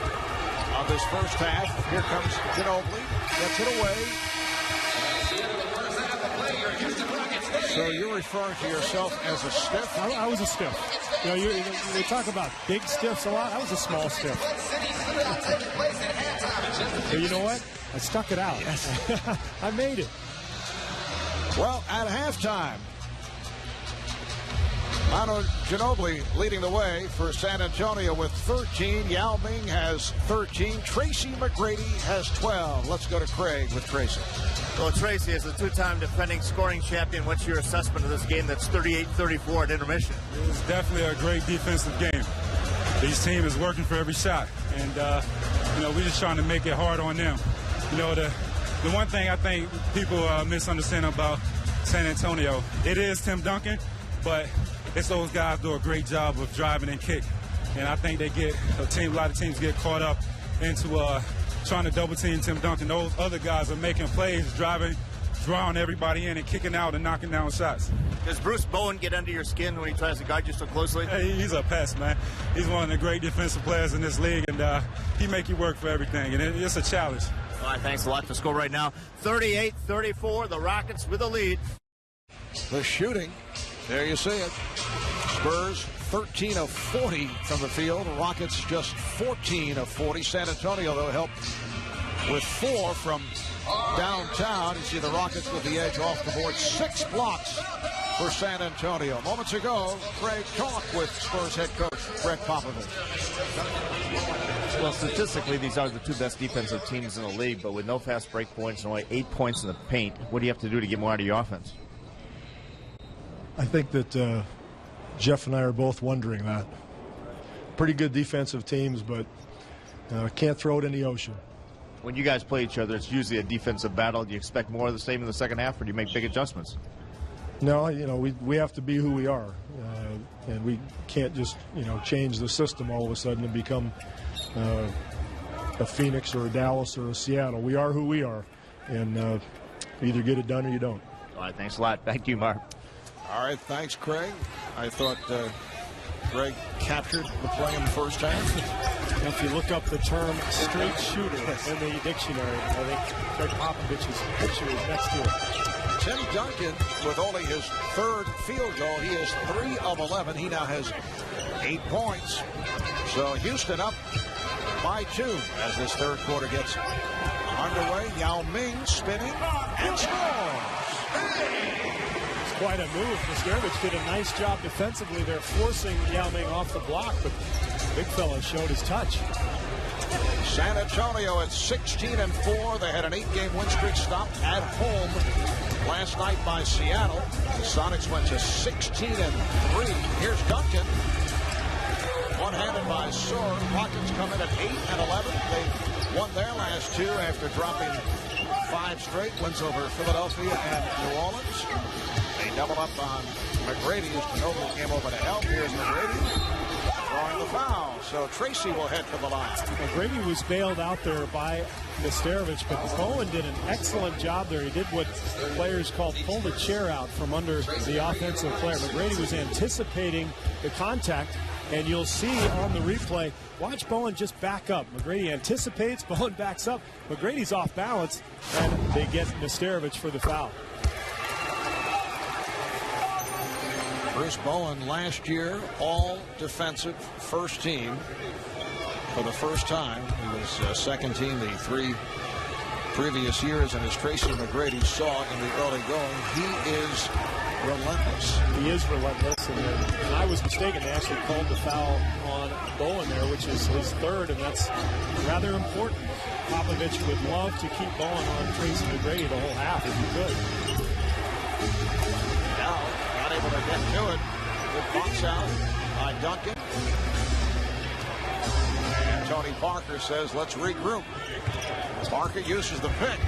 of this first half. Here comes Ginobili. Gets it away. So you're referring to yourself as a stiff? I was a stiff. You know, they talk about big stiffs a lot. I was a small stiff. But you know what? I stuck it out. Yes. I made it. Well, at halftime, Manu Ginobili leading the way for San Antonio with 13. Yao Ming has 13. Tracy McGrady has 12. Let's go to Craig with Tracy. Well, Tracy, as a two-time defending scoring champion, what's your assessment of this game that's 38-34 at intermission? It was definitely a great defensive game. This team is working for every shot, and you know, we're just trying to make it hard on them. You know, the one thing I think people misunderstand about San Antonio, it is Tim Duncan, but it's those guys do a great job of driving and kick. And I think a lot of teams get caught up into trying to double team Tim Duncan. Those other guys are making plays, driving, drawing everybody in and kicking out and knocking down shots. Does Bruce Bowen get under your skin when he tries to guard you so closely? Hey, he's a pest, man. He's one of the great defensive players in this league, and he make you work for everything, and it's a challenge. All right, thanks a lot. The score right now, 38-34, the Rockets with a lead. The shooting, there you see it. Spurs 13 of 40 from the field. Rockets just 14 of 40. San Antonio, though, helped with 4 from downtown. You see the Rockets with the edge off the board. 6 blocks for San Antonio. Moments ago, Craig talked with Spurs head coach Greg Popovich. Well, statistically, these are the two best defensive teams in the league, but with no fast break points and only 8 points in the paint, what do you have to do to get more out of your offense? I think that Jeff and I are both wondering that. Pretty good defensive teams, but can't throw it in the ocean. When you guys play each other, it's usually a defensive battle. Do you expect more of the same in the second half, or do you make big adjustments? No, you know, we have to be who we are, and we can't just, you know, change the system all of a sudden and become a Phoenix or a Dallas or a Seattle. We are who we are, and either get it done or you don't. All right, thanks a lot. Thank you, Mark. All right, thanks, Craig. I thought Greg captured the play in the first half. If you look up the term straight shooter in the dictionary, I think Greg Popovich's picture is next to it. Tim Duncan, with only his 3rd field goal, he is 3 of 11. He now has 8 points. So Houston up by 2 as this third quarter gets underway. Yao Ming spinning and scores. Quite a move. Miscavige did a nice job defensively. They're forcing Yao Ming off the block, but big fella showed his touch. San Antonio at 16-4. They had an 8-game win streak stopped at home last night by Seattle. The Sonics went to 16-3. Here's Duncan. One-handed by Sor. Rockets come in at 8-11. They won their last 2 after dropping 5 straight wins over Philadelphia and New Orleans. They double up on McGrady as Ginobili came over to help. Here's McGrady drawing the foul. So Tracy will head to the line. McGrady was bailed out there by Miscavige, but Bowen did an excellent job there. He did what players call pull the chair out from under the offensive player. McGrady was anticipating the contact, and you'll see on the replay, watch Bowen just back up. McGrady anticipates, Bowen backs up. McGrady's off balance, and they get Miscavige for the foul. Bruce Bowen last year, all defensive first team for the first time. He was second team the 3 previous years, and as Tracy McGrady saw in the early going, he is relentless. He is relentless, and I was mistaken. They actually called the foul on Bowen there, which is his third, and that's rather important. Popovich would love to keep Bowen on Tracy McGrady the whole half if he could. Now, not able to get to it. Good box out by Duncan. And Tony Parker says, let's regroup. Parker uses the pick.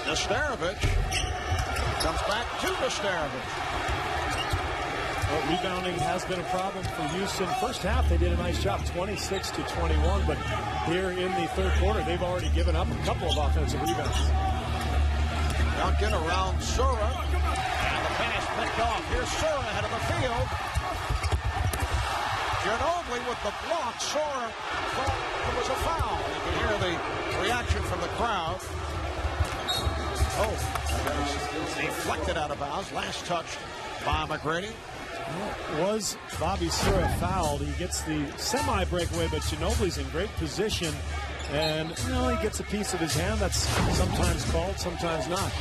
Nastarovich comes back to Nastarovich. Well, rebounding has been a problem for Houston. First half, they did a nice job, 26-21, but here in the third quarter, they've already given up a couple of offensive rebounds. Duncan around Sura, and the pass picked off. Here's Sura ahead of the field. Ginobili with the block. Sura thought it was a foul. You can hear the reaction from the crowd. Oh, deflected out of bounds. Last touched by McGrady. Was Bobby Sura fouled? He gets the semi-breakaway, but Ginobili's in great position. And, you know, he gets a piece of his hand. That's sometimes called, sometimes not.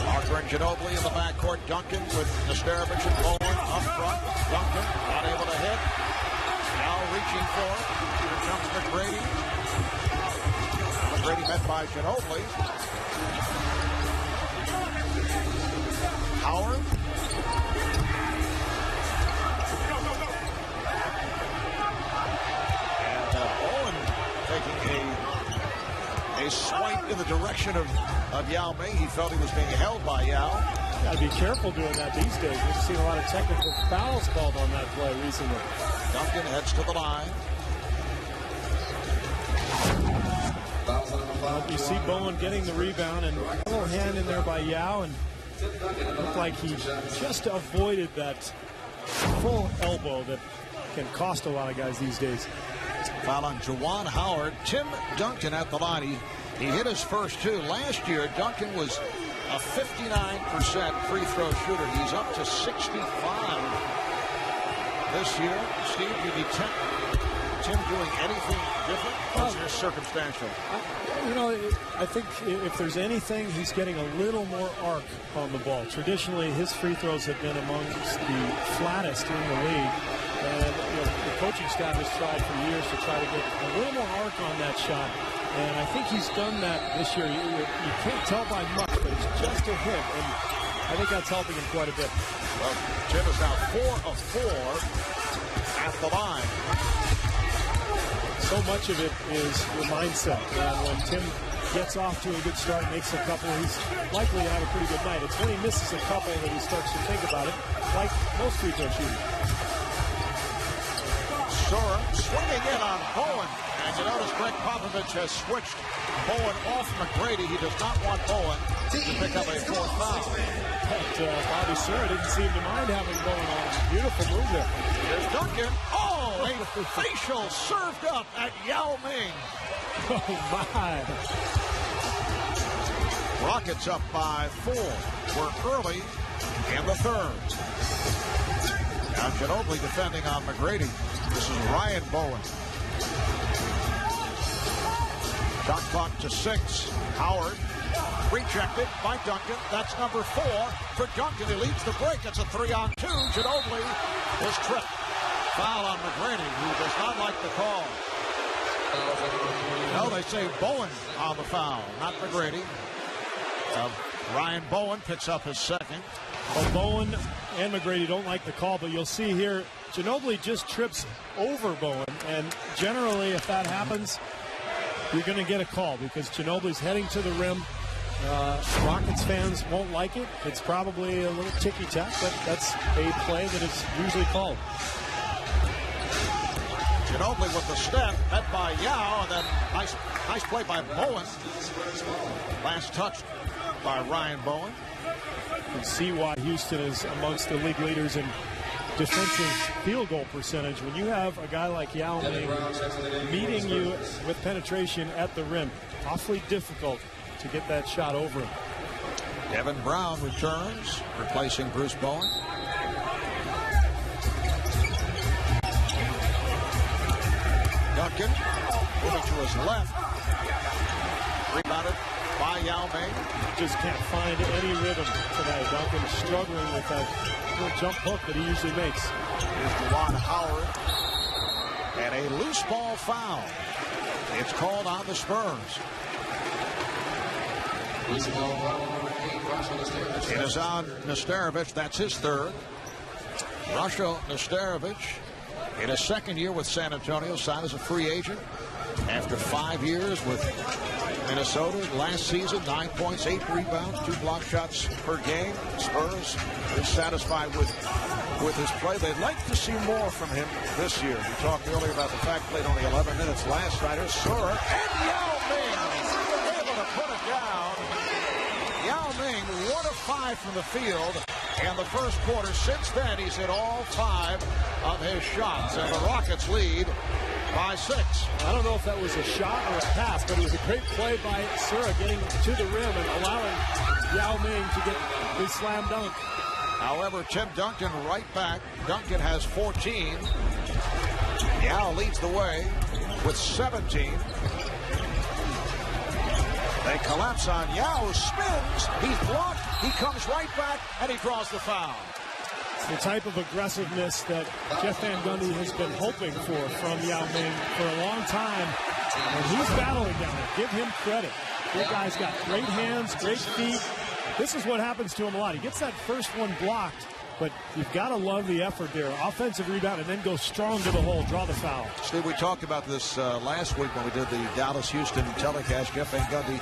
Parker and Ginobili in the backcourt. Duncan with Nastarovich and Bowen up front. Duncan not able to hit. Now reaching for it. Here comes McGrady. McGrady met by Ginobili. Howard. And Owen taking a swipe in the direction of Yao Ming. He felt he was being held by Yao. Got to be careful doing that these days. We've seen a lot of technical fouls called on that play recently. Duncan heads to the line. You see Bowen getting the rebound and a little hand in there by Yao, and it looked like he just avoided that full elbow that can cost a lot of guys these days. Foul on Juwan Howard. Tim Duncan at the line. He hit his first 2. Last year, Duncan was a 59% free throw shooter. He's up to 65 this year. Steve, you detect Tim doing anything different? Or is it circumstantial? You know, I think if there's anything, he's getting a little more arc on the ball. Traditionally, his free throws have been amongst the flattest in the league. And you know, the coaching staff has tried for years to try to get a little more arc on that shot. And I think he's done that this year. You can't tell by much, but it's just a hit. And I think that's helping him quite a bit. Well, Tim is now 4 of 4 at the line. So much of it is your mindset. And when Tim gets off to a good start, makes a couple, he's likely to have a pretty good night. It's when he misses a couple that he starts to think about it, like most free throw shooters. Sura swinging in on Bowen. And you notice Greg Popovich has switched Bowen off McGrady. He does not want Bowen to pick up a 4th foul. But Bobby Sura didn't seem to mind having Bowen on. Beautiful move there. Here's Duncan. Oh, a facial served up at Yao Ming. Oh, my. Rockets up by 4. We're early in the third. Now Ginobili defending on McGrady. This is Ryan Bowen. Shot clock to 6. Howard rejected by Duncan. That's number 4 for Duncan. He leads the break. It's a 3-on-2. Ginobili was tripped. Foul on McGrady, who does not like the call. No, they say Bowen on the foul, not McGrady. Ryan Bowen picks up his second. Well, Bowen and McGrady don't like the call, but you'll see here, Ginobili just trips over Bowen. And generally, if that happens, you're going to get a call because Ginobili's heading to the rim. Rockets fans won't like it. It's probably a little ticky-tack, but that's a play that is usually called. Ginobili with the step, met by Yao, and then nice play by Bowen. Last touch by Ryan Bowen. You can see why Houston is amongst the league leaders in defensive field goal percentage. When you have a guy like Yao Ming meeting you with penetration at the rim, awfully difficult to get that shot over him. Devin Brown returns, replacing Bruce Bowen. Duncan moving to his left. Rebounded by Yao Ming. Just can't find any rhythm tonight. Duncan struggling with that little jump hook that he usually makes. Here's Juwan Howard. And a loose ball foul. It's called on the Spurs. It is on Nesterovic. That's his third. Russia Nesterovic, in his second year with San Antonio, signed as a free agent after 5 years with Minnesota. Last season, 9 points, 8 rebounds, 2 block shots per game. Spurs is satisfied with his play. They'd like to see more from him this year. We talked earlier about the fact he played only 11 minutes last night. Here's Sura and Yao Ming able to put it down. Yao Ming 1 of 5 from the field in the first quarter. Since then, he's hit all 5 of his shots, and the Rockets lead by 6. I don't know if that was a shot or a pass, but it was a great play by Sura getting to the rim and allowing Yao Ming to get the slam dunk. However, Tim Duncan right back. Duncan has 14. Yao leads the way with 17. They collapse on Yao, who spins. He's blocked. He comes right back, and he draws the foul. It's the type of aggressiveness that Jeff Van Gundy has been hoping for from Yao Ming for a long time, and he's battling down it. Give him credit. The guy's got great hands, great feet. This is what happens to him a lot. He gets that first one blocked, but you've got to love the effort there. Offensive rebound and then go strong to the hole, draw the foul. Steve, we talked about this last week when we did the Dallas-Houston telecast. Jeff Van Gundy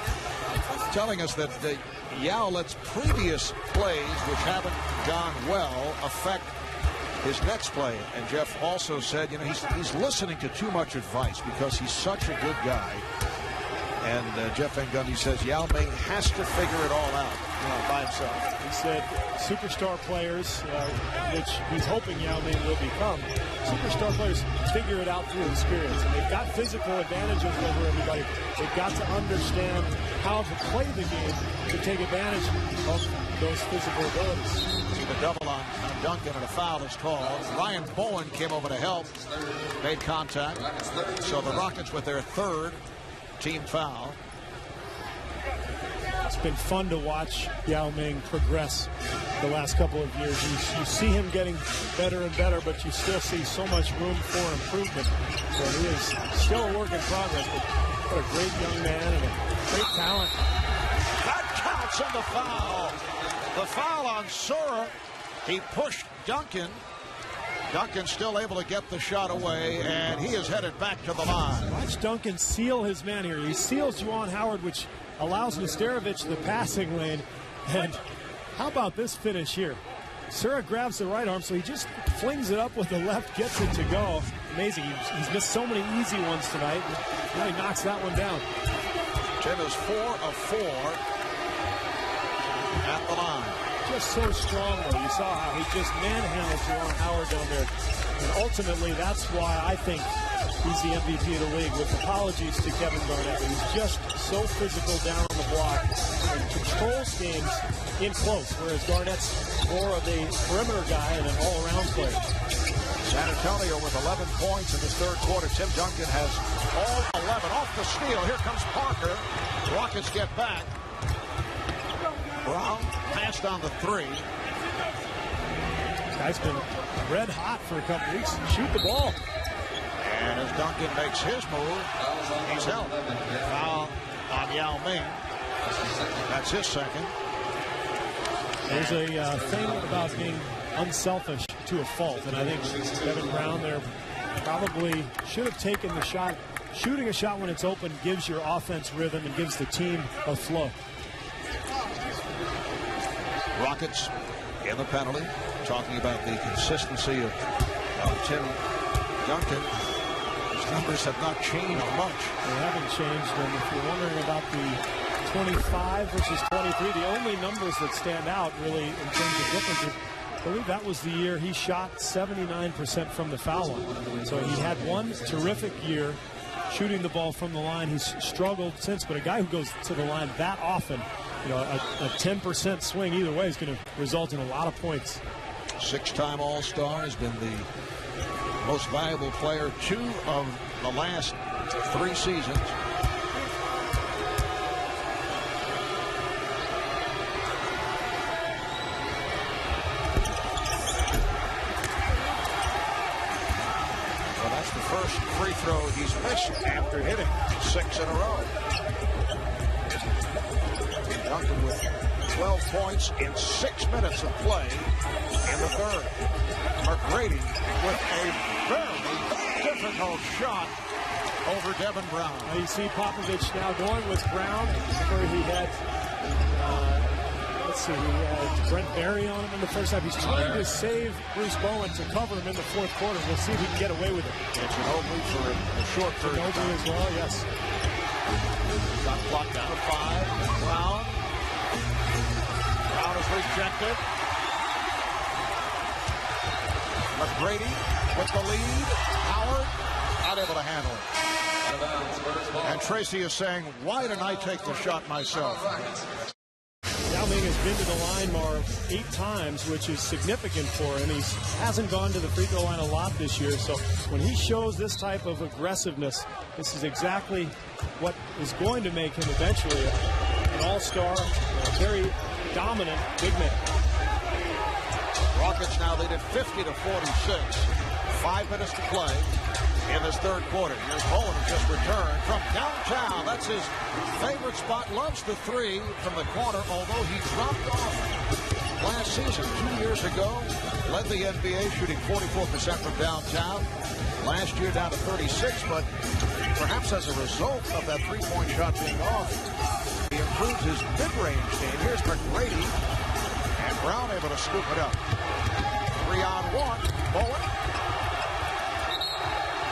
telling us that Yao lets previous plays, which haven't gone well, affect his next play. And Jeff also said, you know, he's listening to too much advice because he's such a good guy. And Jeff Van Gundy says Yao Ming has to figure it all out by himself. He said superstar players, which he's hoping Yao Ming will become, superstar players figure it out through experience. And they've got physical advantages over everybody. They've got to understand how to play the game to take advantage of those physical abilities. See the double on Duncan, and a foul is called. Ryan Bowen came over to help, made contact. So the Rockets with their third team foul. It's been fun to watch Yao Ming progress the last couple of years. You see him getting better and better, but you still see so much room for improvement. So he is still a work in progress, but what a great young man and a great talent. That counts in the foul. The foul on Sura. He pushed Duncan. Duncan still able to get the shot away, and he is headed back to the line. Watch Duncan seal his man here. He seals Juwan Howard, which allows Nesterovic the passing lane. And how about this finish here? Sura grabs the right arm, so he just flings it up with the left, gets it to go. Amazing. He's missed so many easy ones tonight. Now he knocks that one down. Tim is 4 of 4 at the line. Just so strong, though. You saw how he just manhandled Juwan Howard down there. And ultimately, that's why I think he's the MVP of the league, with apologies to Kevin Garnett. He's just so physical down on the block and controls games in close, whereas Garnett's more of a perimeter guy and an all-around player. San Antonio with 11 points in the third quarter. Tim Duncan has all 11 off the steal. Here comes Parker. Rockets get back. Brown passed on the 3. Guy's been red hot for a couple weeks. Shoot the ball. And as Duncan makes his move, he's held. Foul on Yao Ming. That's his second. There's a thing about being unselfish to a fault, and I think Kevin Brown there probably should have taken the shot. Shooting a shot when it's open gives your offense rhythm and gives the team a flow. Rockets in the penalty, talking about the consistency of Tim Duncan. His numbers have not changed much. They haven't changed, and if you're wondering about the 25 versus 23, the only numbers that stand out really in terms of differences, I believe that was the year he shot 79% from the foul line. So he had one terrific year shooting the ball from the line. He's struggled since, but a guy who goes to the line that often, a 10% swing either way is going to result in a lot of points. 6-time All-Star, has been the most valuable player 2 of the last 3 seasons. Well, that's the first free throw he's missed after hitting 6 in a row. Duncan with 12 points in 6 minutes of play in the third. McGrady with a very difficult shot over Devin Brown. Now you see Popovich now going with Brown, where he had, he had Brent Berry on him in the first half. He's trying to save Bruce Bowen to cover him in the fourth quarter. We'll see if he can get away with it. And Ginobili for a short period of time. Ginobili as well, yes. Shot clock down to 5. Brown is rejected. McGrady with the lead. Howard not able to handle it. And Tracy is saying, why didn't I take the shot myself? Yao Ming has been to the line, Marv, 8 times, which is significant for him. He hasn't gone to the free throw line a lot this year, so when he shows this type of aggressiveness, this is exactly what is going to make him eventually an all-star, a very dominant big man. Rockets now lead at 50-46. 5 minutes to play in this third quarter. Here's Bowen, who just returned from downtown. That's his favorite spot. Loves the 3 from the corner, although he dropped off last season. 2 years ago, led the NBA shooting 44% from downtown. Last year down to 36, but perhaps as a result of that 3-point shot being off, he improves his mid-range game. Here's McGrady, and Brown able to scoop it up. 3-on-1. Bowen.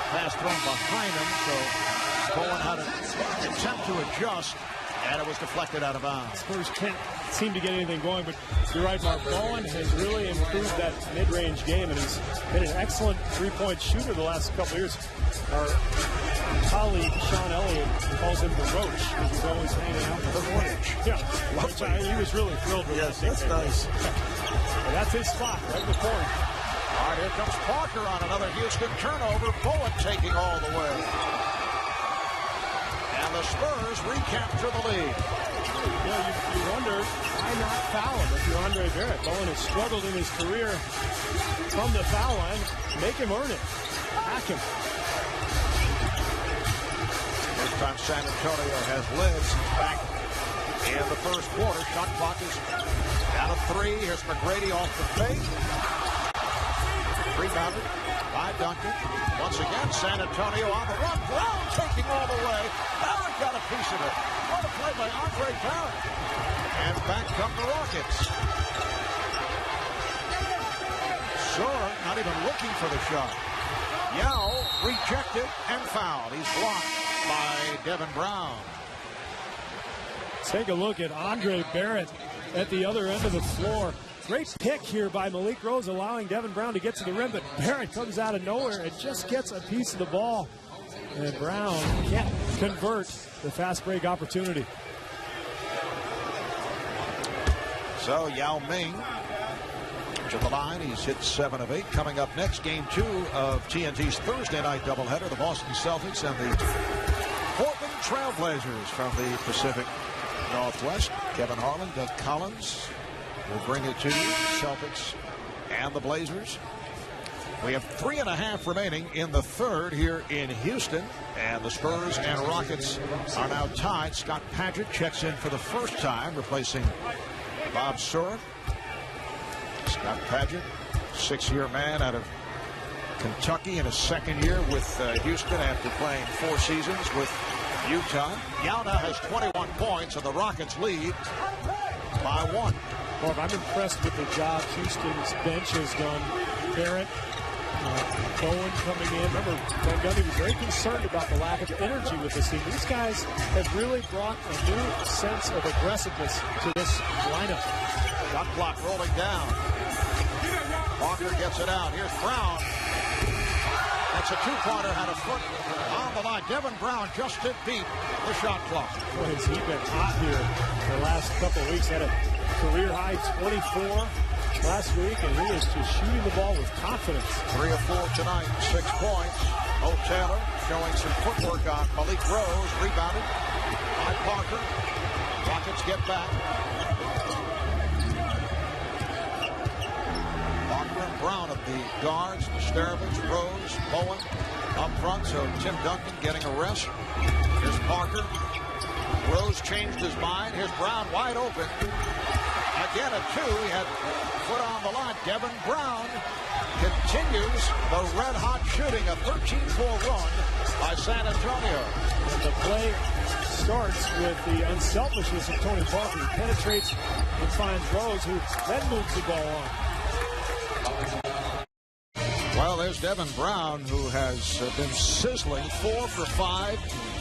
Pass thrown behind him, so Bowen had an attempt to adjust, and it was deflected out of bounds. Spurs can't seem to get anything going, but you're right, Mark. Bowen has really improved that mid-range game, and he's been an excellent 3-point shooter the last couple of years. Our colleague, Sean Elliott, calls him the Roach, because he's always hanging out with the Roach. Yeah, he was really thrilled with that. That's nice. Well, that's his spot, right in the corner. All right, here comes Parker on another Houston turnover. Bowen taking all the way. And the Spurs recapture the lead. You wonder, why not foul him if you're Andre Barrett? Bowen has struggled in his career from the foul line. Make him earn it. Hack him. First time San Antonio has led since back in the first quarter. Shot clock is down to 3. Here's McGrady off the fake. Rebounded by Duncan. Once again, San Antonio on the run. Brown taking all the way. Barrett got a piece of it. What a play by Andre Barrett. And back come the Rockets. Sure, not even looking for the shot. Yao rejected and fouled. He's blocked by Devin Brown. Take a look at Andre Barrett at the other end of the floor. Great pick here by Malik Rose, allowing Devin Brown to get to the rim, but Barrett comes out of nowhere and just gets a piece of the ball. And Brown can't convert the fast break opportunity. So Yao Ming to the line. He's hit 7 of 8. Coming up next, game 2 of TNT's Thursday night doubleheader. The Boston Celtics and the Portland Trailblazers from the Pacific Northwest. Kevin Harlan, Doug Collins will bring it to you. Celtics and the Blazers. We have 3.5 remaining in the third here in Houston. And the Spurs and Rockets are now tied. Scott Padgett checks in for the first time, replacing Bob Sura. Scott Padgett, 6-year man out of Kentucky in his second year with Houston after playing 4 seasons with Utah. Yao now has 21 points, and the Rockets lead by 1. Marv, I'm impressed with the job Houston's bench has done. Barrett, Bowen coming in. Remember, Van Gundy was very concerned about the lack of energy with this team. These guys have really brought a new sense of aggressiveness to this lineup. Shot clock rolling down. Walker gets it out. Here's Brown. That's a two-pointer, had a foot on the line. Devin Brown just did beat the shot clock. Boy, has he been hot here the last couple of weeks. Had a career-high 24 last week, and he is just shooting the ball with confidence. 3 of 4 tonight, 6 points. Mo Taylor showing some footwork on Malik Rose. Rebounded by Parker. Rockets get back. Parker and Brown at the guards. Nesterovich, Rose, Bowen up front. So Tim Duncan getting a rest. Here's Parker. Rose changed his mind. Here's Brown wide open. Again at 2. He had foot on the line. Devin Brown continues the red-hot shooting. A 13-4 run by San Antonio. And the play starts with the unselfishness of Tony Parker. He penetrates and finds Rose, who then moves the ball on. Well, there's Devin Brown, who has been sizzling. 4 for 5,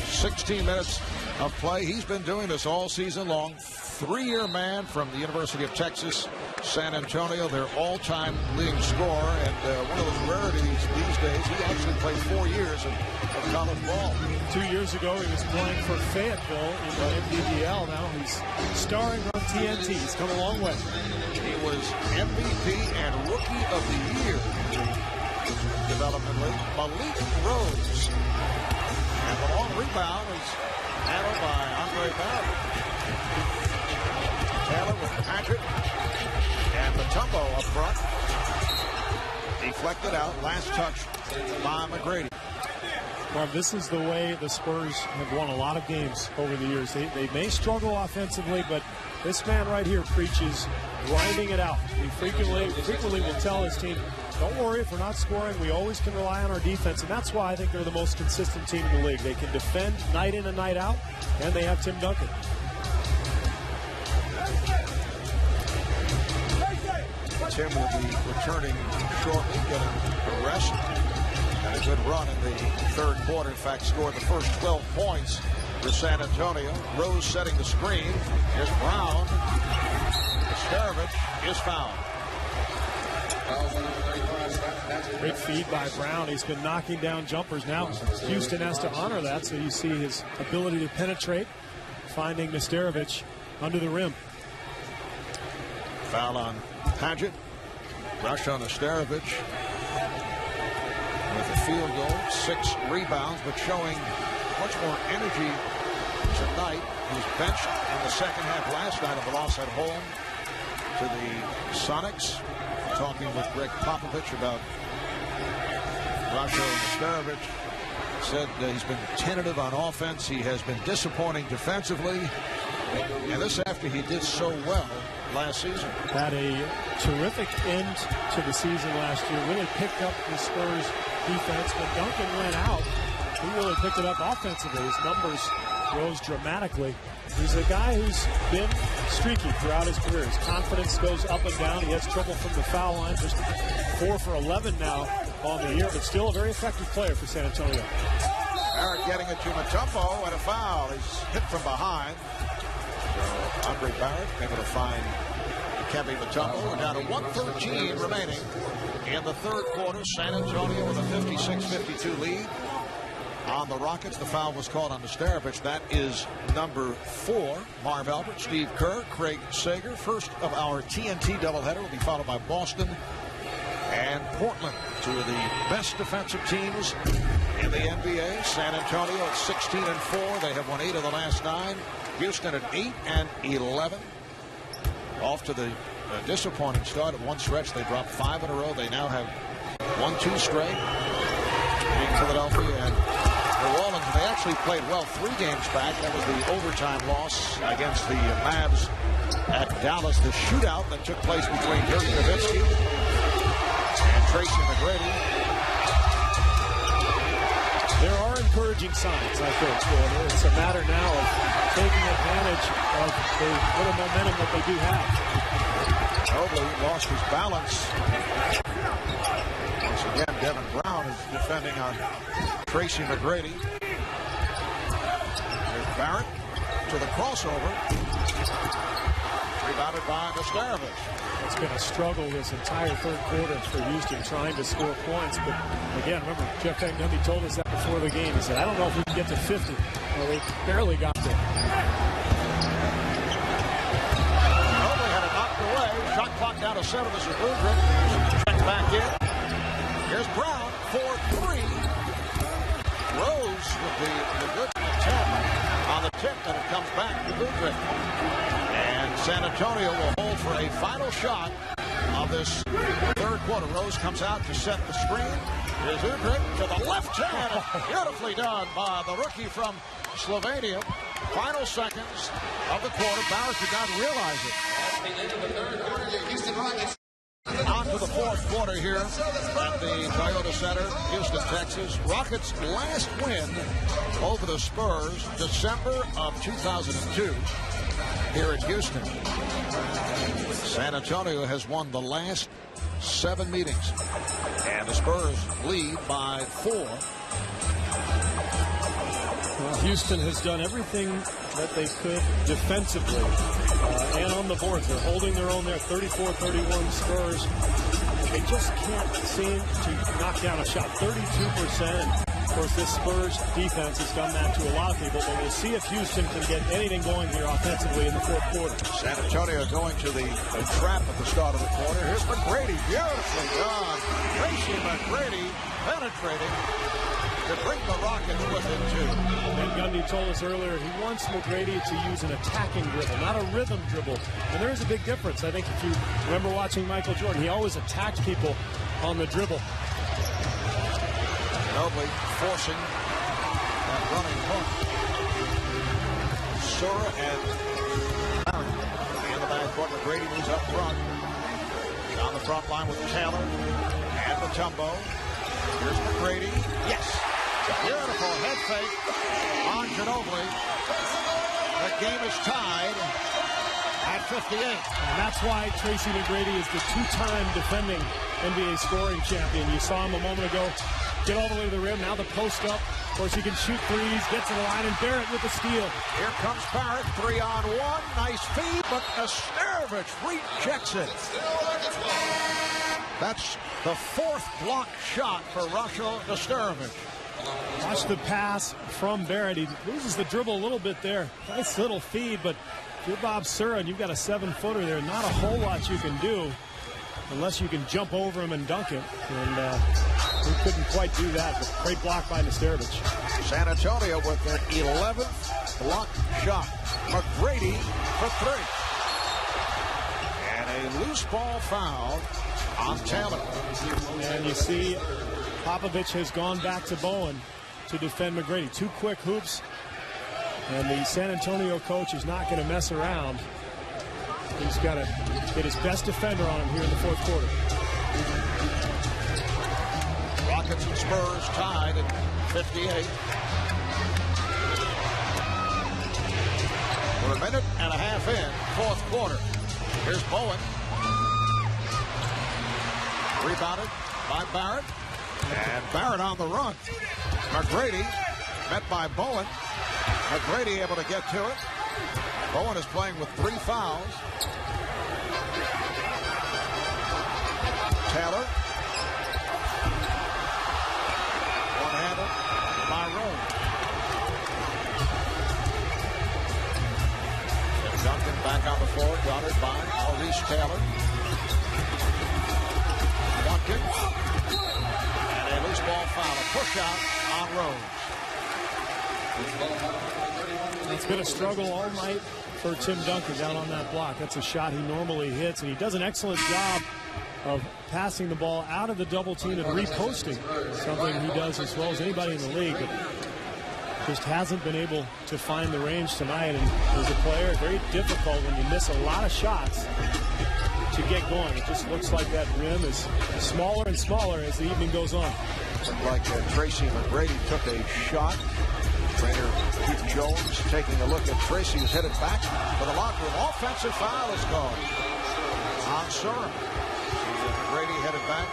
16 minutes of play. He's been doing this all season long. 3-year man from the University of Texas, San Antonio, their all-time leading scorer, and one of those rarities these days. He actually played 4 years of college ball. 2 years ago, he was playing for Fayetteville in the NBDL. Now he's starring on TNT. He's come a long way. He was MVP and Rookie of the Year in the Development League. Malik Rose. And the long rebound is handled by Andre Barrett. Taylor with Patrick. And Mutombo up front. Deflected out. Last touch by McGrady. Well, this is the way the Spurs have won a lot of games over the years. They may struggle offensively, but this man right here preaches grinding it out. He frequently will tell his team, don't worry if we're not scoring. We always can rely on our defense, and that's why I think they're the most consistent team in the league. They can defend night in and night out, and they have Tim Duncan. Tim will be returning shortly, getting a rest. Had a good run in the third quarter. In fact, scored the first 12 points for San Antonio. Rose setting the screen. Here's Brown. Nesterovich is fouled. Great feed by Brown. He's been knocking down jumpers. Now Houston has to honor that, so you see his ability to penetrate, finding Nesterovich under the rim. Foul on Paget. Rush on Nesterovich with a field goal. 6 rebounds, but showing much more energy tonight. He was benched in the second half last night of the loss at home to the Sonics. Talking with Greg Popovich about Rasho Nesterovich. Said he's been tentative on offense. He has been disappointing defensively. And this after he did so well last season. Had a terrific end to the season last year. Really picked up the Spurs defense. When Duncan went out, he really picked it up offensively. His numbers rose dramatically. He's a guy who's been streaky throughout his career. His confidence goes up and down. He has trouble from the foul line. Just 4 for 11 now on the year, but still a very effective player for San Antonio. Barrett getting it to Mutombo and a foul. He's hit from behind. So Andre Barrett able to find Kevin Mutombo. We're down to 1:13 remaining in the third quarter. San Antonio with a 56-52 lead on the Rockets. The foul was called on Nesterovich. That is number 4. Marv Albert, Steve Kerr, Craig Sager. First of our TNT doubleheader will be followed by Boston and Portland, 2 of the best defensive teams in the NBA. San Antonio at 16-4. They have won 8 of the last 9. Houston at 8-11. Off to the disappointing start. At one stretch, they dropped 5 in a row. They now have 1-2 straight. Being Philadelphia and New Orleans. They actually played well 3 games back. That was the overtime loss against the Mavs at Dallas. The shootout that took place between Dirk Nowitzki and Tracy McGrady. There are encouraging signs, I think. It's a matter now of taking advantage of the little momentum that they do have. Mobley lost his balance. Once again, Devin Brown is defending on Tracy McGrady. There's Barrett to the crossover. Rebounded by Nesterovich. It's been a struggle this entire third quarter for Houston trying to score points. But again, remember, Jeff Van Gundy told us that before the game. He said, I don't know if we can get to 50. Well, they barely got there. Mobley had it knocked away. Shot clock down to 7 as Udrih checked back in. Here's Brown for 3. Rose with the good attempt on the tip, and it comes back to Udrih. And San Antonio will hold for a final shot of this third quarter. Rose comes out to set the screen. Here's Udrih to the left hand. Beautifully done by the rookie from Slovenia. Final seconds of the quarter. Barrett did not realize it. At the end of the third quarter, the Houston Rockets. On to the fourth quarter here at the Toyota Center, Houston, Texas. Rockets' last win over the Spurs, December of 2002, here in Houston. San Antonio has won the last 7 meetings, and the Spurs lead by 4. Well, Houston has done everything that they could defensively and on the boards. They're holding their own there, 34-31 Spurs. They just can't seem to knock down a shot. 32%. Of course, this Spurs defense has done that to a lot of people, but we'll see if Houston can get anything going here offensively in the fourth quarter. San Antonio going to the trap at the start of the quarter. Here's McGrady, beautifully done. Tracy McGrady penetrating to bring the Rockets within 2. Van Gundy told us earlier he wants McGrady to use an attacking dribble, not a rhythm dribble. And there is a big difference. I think if you remember watching Michael Jordan, he always attacked people on the dribble. Mobley forcing that running hook. Sura and Barron in the backcourt. McGrady moves up front. On the front line with Taylor and Mutombo. Here's McGrady. Yes. Beautiful head fake on Ginobili. The game is tied at 58. And that's why Tracy McGrady is the 2-time defending NBA scoring champion. You saw him a moment ago get all the way to the rim. Now the post up. Of course, he can shoot threes, gets to the line, and Barrett with the steal. Here comes Barrett, 3-on-1. Nice feed, but Nesterovic rejects it. That's the 4th block shot for Rasho Nesterovic. Watch the pass from Barrett. He loses the dribble a little bit there. Nice little feed, but if you're Bob Sura and you've got a 7-footer there, not a whole lot you can do unless you can jump over him and dunk it. And he couldn't quite do that, but great block by Nesterovic. San Antonio with their 11th block shot. McGrady for 3. And a loose ball foul on Taylor. And you see Popovich has gone back to Bowen to defend McGrady. 2 quick hoops. And the San Antonio coach is not going to mess around. He's got to get his best defender on him here in the fourth quarter. Rockets and Spurs tied at 58. We're a minute and a half in, fourth quarter. Here's Bowen. Rebounded by Barrett. And Barrett on the run. McGrady met by Bowen. McGrady able to get to it. Bowen is playing with 3 fouls. Taylor. One-handed by Rome. And Duncan back on the floor, guarded by Maurice Taylor. Duncan. And a loose ball foul, a push out on Rose. It's been a struggle all night for Tim Duncan down on that block. That's a shot he normally hits, and he does an excellent job of passing the ball out of the double team and reposting, something he does as well as anybody in the league, but just hasn't been able to find the range tonight. And as a player, very difficult when you miss a lot of shots to get going. It just looks like that rim is smaller and smaller as the evening goes on. Like Tracy McGrady took a shot. Trainer Keith Jones taking a look at Tracy, who's headed back for the locker room. Offensive foul is called on Sura. McGrady headed back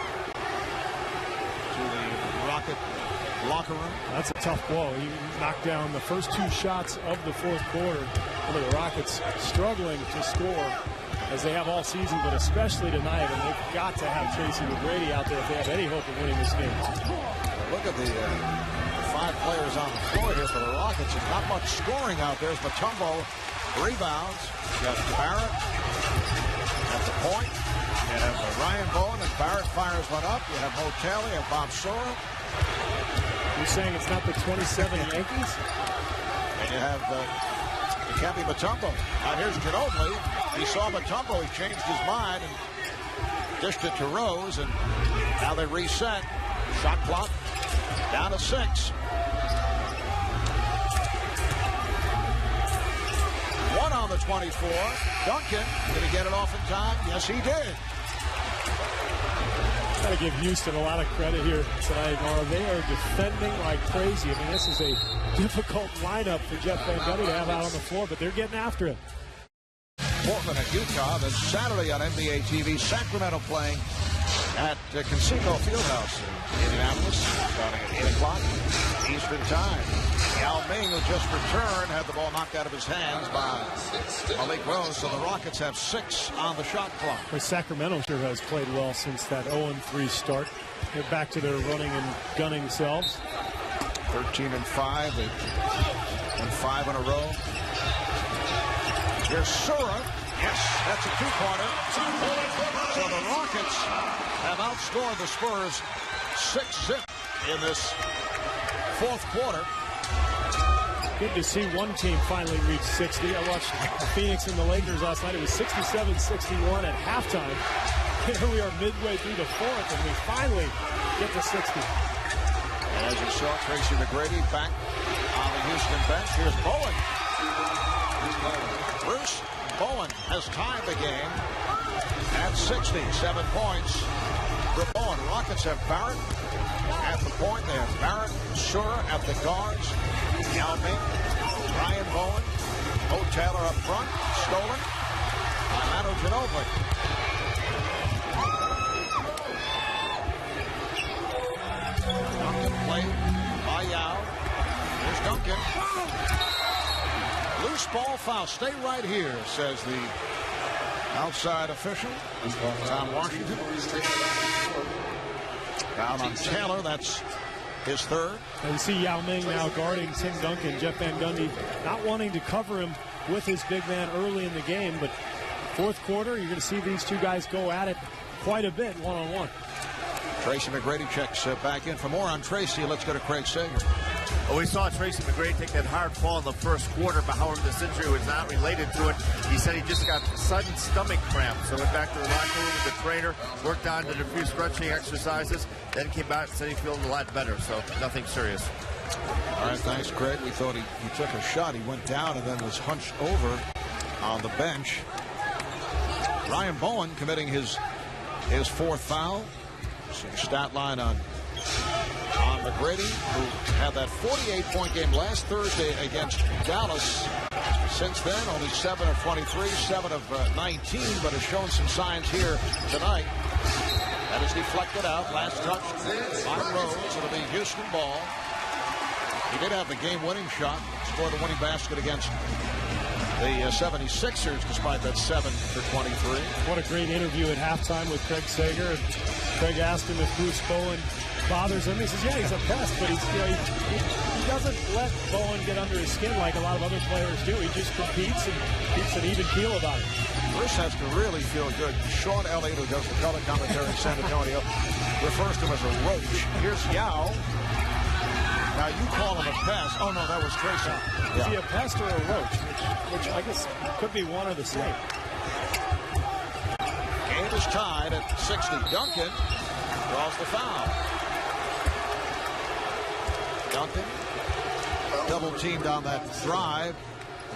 to the Rocket locker room. That's a tough blow. He knocked down the first 2 shots of the fourth quarter. One of the Rockets struggling to score as they have all season, but especially tonight, and they've got to have Tracy McGrady out there if they have any hope of winning this game. Look at the 5 players on the floor here for the Rockets. There's not much scoring out there. As Mutombo rebounds. You got Barrett at the point. You have Ryan Bowen, and Barrett fires one up. You have Mo Taylor, you have Bob Sora. You're saying it's not the 27 Yankees? And you have it can't be Mutombo. Now here's Ginobili. He saw Mutombo. He changed his mind and dished it to Rose. And now they reset. Shot clock down to 6. 1 on the 24. Duncan, did he get it off in time? Yes, he did. Got to give Houston a lot of credit here tonight, Mara. They are defending like crazy. I mean, this is a difficult lineup for Jeff Van Gundy to have out on the floor, but they're getting after it. Portland at Utah this Saturday on NBA TV. Sacramento playing at Conseco Fieldhouse in Indianapolis, starting at 8 o'clock Eastern Time. Yao Ming, who just returned, had the ball knocked out of his hands by Malik Rose, so the Rockets have 6 on the shot clock. Well, Sacramento sure has played well since that 0-3 start. They're back to their running and gunning selves. 13-5. They've won 5 in a row. Here's Sura. Yes, that's a 2-pointer. So the Rockets have outscored the Spurs 6-0 in this 4th quarter. Good to see one team finally reach 60. I watched Phoenix and the Lakers last night. It was 67-61 at halftime. Here we are midway through the 4th, and we finally get to 60. And as you saw, Tracy McGrady back on the Houston bench. Here's Bowen. Bruce Bowen has tied the game at 60. 7 points for Bowen. Rockets have Barrett at the point. They have Barrett, Sura at the guards. Yao Ming, Ryan Bowen, Mo Taylor up front, stolen by Manu Ginobili. Duncan played by Yao. Here's Duncan. Loose ball foul. Stay right here, says the outside official, Tom Washington. Foul on Taylor. That's his 3rd. And you see Yao Ming now guarding Tim Duncan. Jeff Van Gundy not wanting to cover him with his big man early in the game, but 4th quarter, you're going to see these two guys go at it quite a bit one-on-one. Tracy McGrady checks back in. For more on Tracy, let's go to Craig Sager. Well, we saw Tracy McGrady take that hard fall in the 1st quarter, but however, this injury was not related to it. He said he just got sudden stomach cramp, so went back to the locker room with the trainer, worked on a few stretching exercises, then came back and said he feels a lot better, so nothing serious. All right, thanks, Craig. We thought he took a shot. He went down and then was hunched over on the bench. Ryan Bowen committing his 4th foul. So stat line on McGrady, who had that 48-point game last Thursday against Dallas. Since then, only 7 of 23, 7 of 19, but has shown some signs here tonight. That is deflected out. Last touch by Rose. It'll be Houston ball. He did have the game-winning shot, scored the winning basket against the 76ers, despite that 7 for 23. What a great interview at halftime with Craig Sager. Craig asked him if Bruce Bowen bothers him. He says, yeah, he's a pest, but he doesn't let Bowen get under his skin like a lot of other players do. He just competes and keeps an even keel about it. Bruce has to really feel good. Sean Elliott, who does the color commentary in San Antonio, refers to him as a roach. Here's Yao. Now you call him a pest. Oh, no, that was Tracy. Is he a pest or a roach? Which I guess could be one or the same. Game is tied at 60. Duncan draws the foul. Duncan, double teamed on that drive,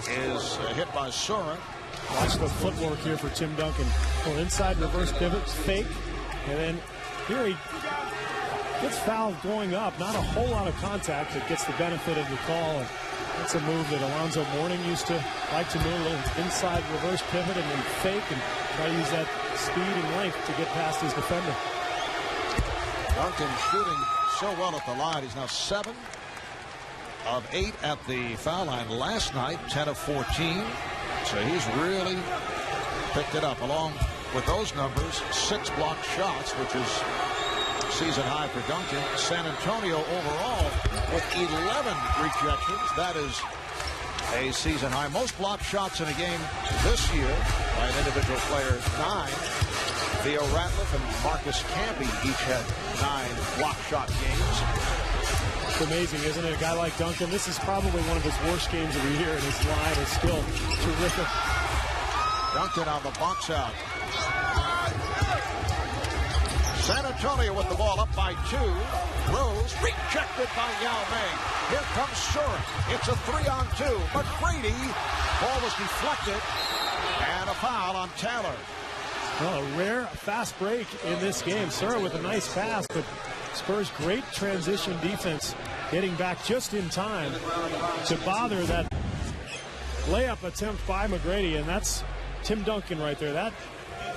is hit by Sura. Watch the footwork here for Tim Duncan. Well, inside reverse pivot, fake, and then here he gets fouled going up. Not a whole lot of contact, but gets the benefit of the call. That's a move that Alonzo Mourning used to like to do, a little inside reverse pivot and then fake and try to use that speed and length to get past his defender. Duncan shooting so well at the line. He's now 7 of 8 at the foul line last night, 10 of 14. So he's really picked it up. Along with those numbers, 6 blocked shots, which is season high for Duncan. San Antonio overall with 11 rejections. That is a season high. Most blocked shots in a game this year by an individual player, 9. Theo Ratliff and Marcus Camby each had 9 block shot games. It's amazing, isn't it? A guy like Duncan, this is probably one of his worst games of the year, and his line is still terrific. Duncan on the box out. San Antonio with the ball up by 2. Rose rejected by Yao Ming. Here comes Surin. It's a 3-on-2. McGrady. Ball was deflected. And a foul on Taylor. Well, a rare fast break in this game. Surin with a nice pass, but Spurs great transition defense, getting back just in time to bother that layup attempt by McGrady, and that's Tim Duncan right there. That,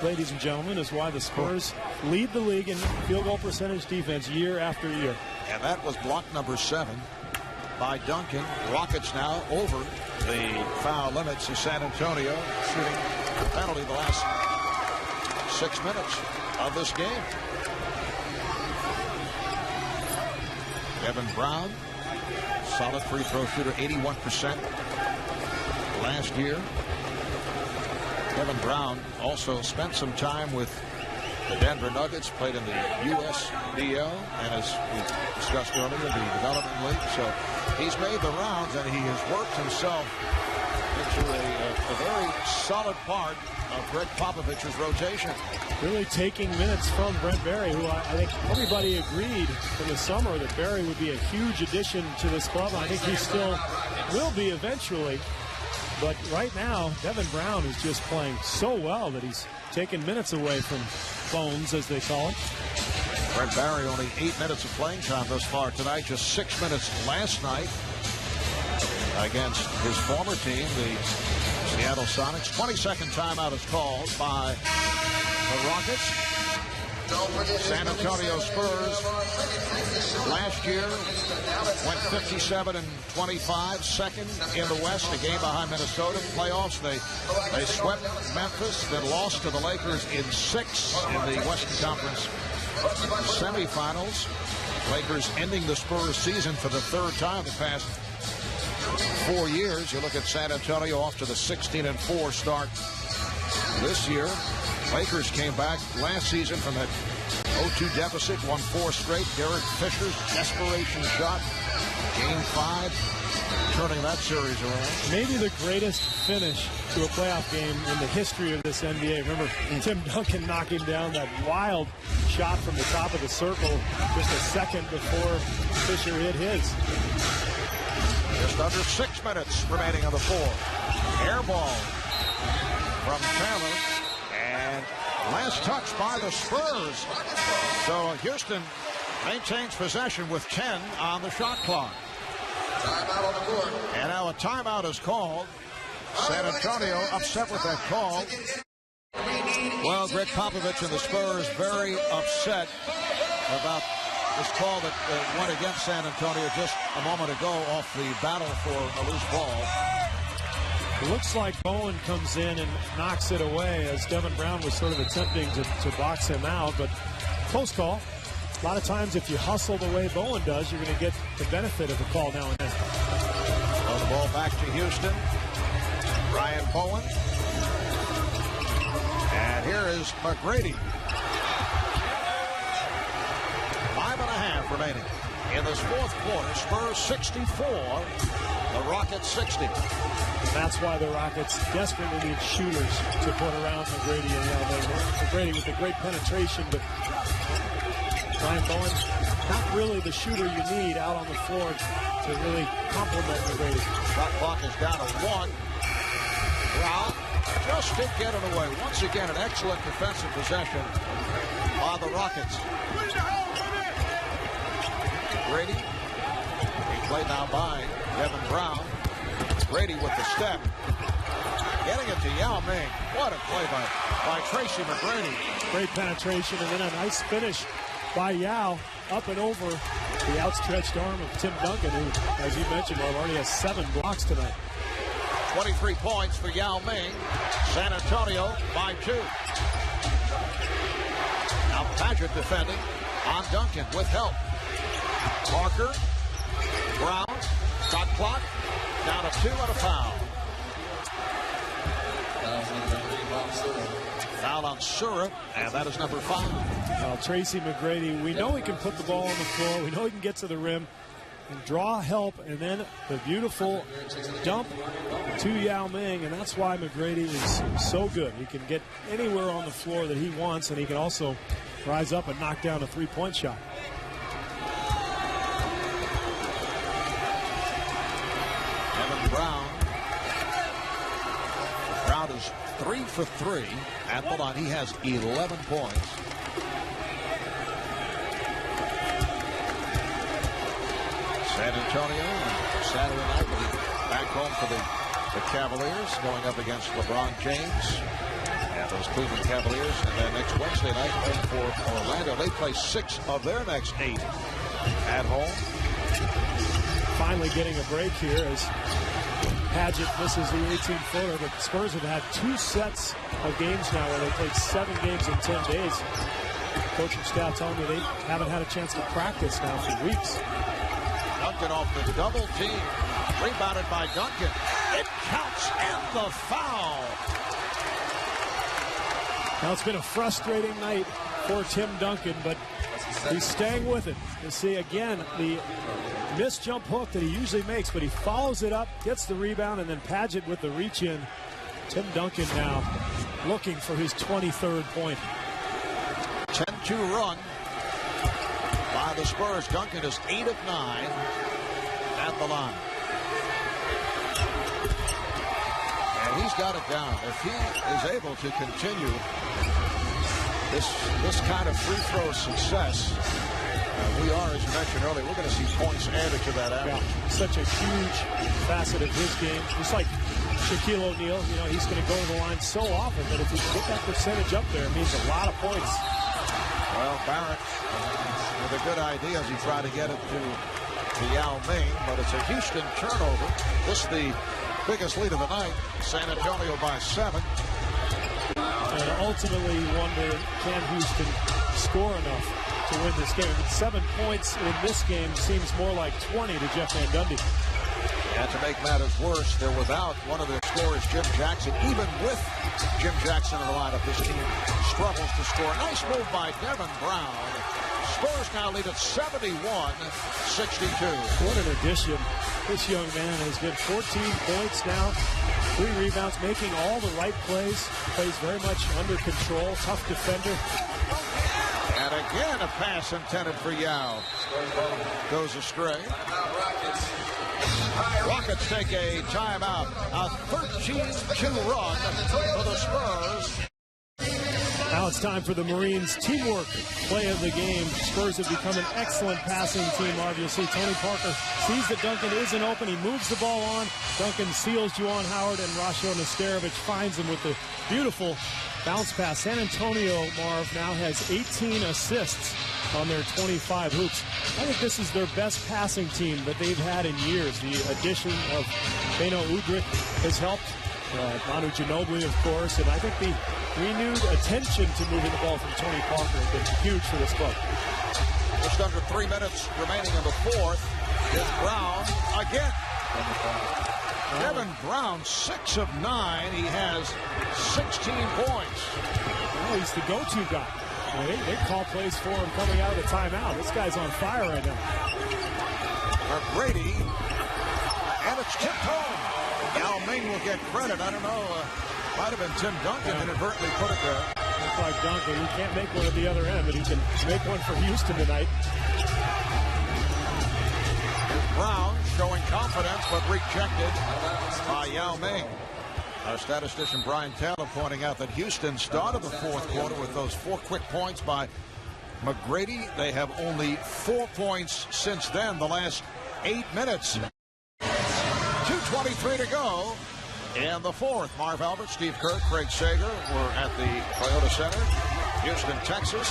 ladies and gentlemen, is why the Spurs lead the league in field goal percentage defense year after year. And that was block number 7 by Duncan. Rockets now over the foul limits of San Antonio, shooting the penalty the last 6 minutes of this game. Kevin Brown, solid free throw shooter, 81% last year. Kevin Brown also spent some time with the Denver Nuggets, played in the USDL, and as we discussed earlier, the Development League. So he's made the rounds, and he has worked himself into a very solid part of Greg Popovich's rotation. Really taking minutes from Brent Berry, who I think everybody agreed in the summer that Berry would be a huge addition to this club. I think he still will be eventually. But right now, Devin Brown is just playing so well that he's taking minutes away from Bones, as they call it. Brent Berry only 8 minutes of playing time thus far tonight, just 6 minutes last night against his former team, the Seattle Sonics. 22nd timeout is called by the Rockets. San Antonio Spurs last year went 57-25, second in the West, a game behind Minnesota. Playoffs, they swept Memphis, then lost to the Lakers in 6 in the Western Conference semifinals. Lakers ending the Spurs season for the 3rd time the past 4 years. You look at San Antonio off to the 16-4 start this year. Lakers came back last season from that 0-2 deficit, won 4 straight. Derek Fisher's desperation shot, game 5, turning that series around. Maybe the greatest finish to a playoff game in the history of this NBA. Remember Tim Duncan knocking down that wild shot from the top of the circle just a second before Fisher hit his. Just under 6 minutes remaining on the floor. Air ball from Taylor. And last touch by the Spurs. So Houston maintains possession with 10 on the shot clock. And now a timeout is called. San Antonio upset with that call. Well, Greg Popovich and the Spurs very upset about this call that went against San Antonio just a moment ago off the battle for a loose ball. It looks like Bowen comes in and knocks it away as Devin Brown was sort of attempting to box him out, but close call. A lot of times if you hustle the way Bowen does, you're going to get the benefit of a call now and then. Well, the ball back to Houston. Ryan Bowen. And here is McGrady. 5.5 remaining in this 4th quarter. Spurs 64, the Rockets 60. And that's why the Rockets desperately need shooters to put around McGrady and Yao Ming. McGrady with the great penetration, but Ryan Bowen, not really the shooter you need out on the floor to really complement McGrady. Shot clock is down to 1. Brown just did get it away. Once again, an excellent defensive possession by the Rockets. Grady, he played now by Devin Brown. Grady with the step. Getting it to Yao Ming. What a play by Tracy McGrady. Great penetration and then a nice finish by Yao up and over the outstretched arm of Tim Duncan, who, as you mentioned, already has 7 blocks tonight. 23 points for Yao Ming. San Antonio by 2. Now Paget defending on Duncan with help. Parker, Brown, shot clock, down to 2 and a foul. Foul on Sura, and that is number 5. Well, Tracy McGrady, we know he can put the ball on the floor. We know he can get to the rim and draw help, and then the beautiful dump to Yao Ming, and that's why McGrady is so good. He can get anywhere on the floor that he wants, and he can also rise up and knock down a three-point shot. Evan Brown. Brown is 3 for 3 at the line. He has 11 points. San Antonio Saturday night will be back home for the Cavaliers, going up against LeBron James and those Cleveland Cavaliers. And then next Wednesday night home for Orlando. They play 6 of their next 8 at home. Finally getting a break here as Paget misses the 18-footer. The Spurs have had 2 sets of games now where they played 7 games in 10 days. Coaching staff telling me they haven't had a chance to practice now for weeks. Duncan off the double team. Rebounded by Duncan. It counts, and the foul. Now it's been a frustrating night for Tim Duncan, but he's staying with it. You see again the missed jump hook that he usually makes, but he follows it up, gets the rebound, and then Paget with the reach in. Tim Duncan now looking for his 23rd point. 10-2 run by the Spurs. Duncan is 8 of 9 at the line. And he's got it down. If he is able to continue this kind of free throw success, we are, as you mentioned earlier, we're going to see points added to that average. Yeah, such a huge facet of his game. Just like Shaquille O'Neal, you know, he's going to go to the line so often, but if he can get that percentage up there, it means a lot of points. Well, Barrett with a good idea as he tried to get it to Yao Ming, but it's a Houston turnover. This is the biggest lead of the night. San Antonio by 7. And ultimately wonder, can Houston score enough to win this game? 7 points in this game seems more like 20 to Jeff Van Gundy. And to make matters worse, they're without one of their scorers, Jim Jackson. Even with Jim Jackson in the lineup, this team struggles to score. Nice move by Devin Brown. Spurs now lead at 71-62. What an addition. This young man has been 14 points now, 3 rebounds, making all the right plays. Plays very much under control, tough defender. And again, a pass intended for Yao. Goes astray. Rockets take a timeout. A 13-2 run for the Spurs. Now it's time for the Marines' teamwork play of the game. Spurs have become an excellent passing team, obviously. Tony Parker sees that Duncan isn't open. He moves the ball on. Duncan seals Juwan Howard, and Rasho Nesterovic finds him with the beautiful bounce pass. San Antonio, Marv, now has 18 assists on their 25 hoops. I think this is their best passing team that they've had in years. The addition of Beno Udrih has helped. Manu Ginobili, of course, and I think the renewed attention to moving the ball from Tony Parker has been huge for this club. Just under 3 minutes remaining in the fourth. Is Brown again. Devin Brown, 6 of 9. He has 16 points. Well, he's the go-to guy. They call plays for him coming out of the timeout. This guy's on fire right now. McGrady, and it's tipped home. Yao Ming will get credit. I don't know. Might have been Tim Duncan inadvertently put it there. Looks like Duncan. He can't make one at the other end, but he can make one for Houston tonight. Here's Brown showing confidence, but rejected by Yao Ming. Our statistician Brian Taylor pointing out that Houston started the fourth quarter with those 4 quick points by McGrady. They have only 4 points since then, the last 8 minutes. 2:23 to go in the fourth. Marv Albert, Steve Kerr, Craig Sager were at the Toyota Center, Houston, Texas.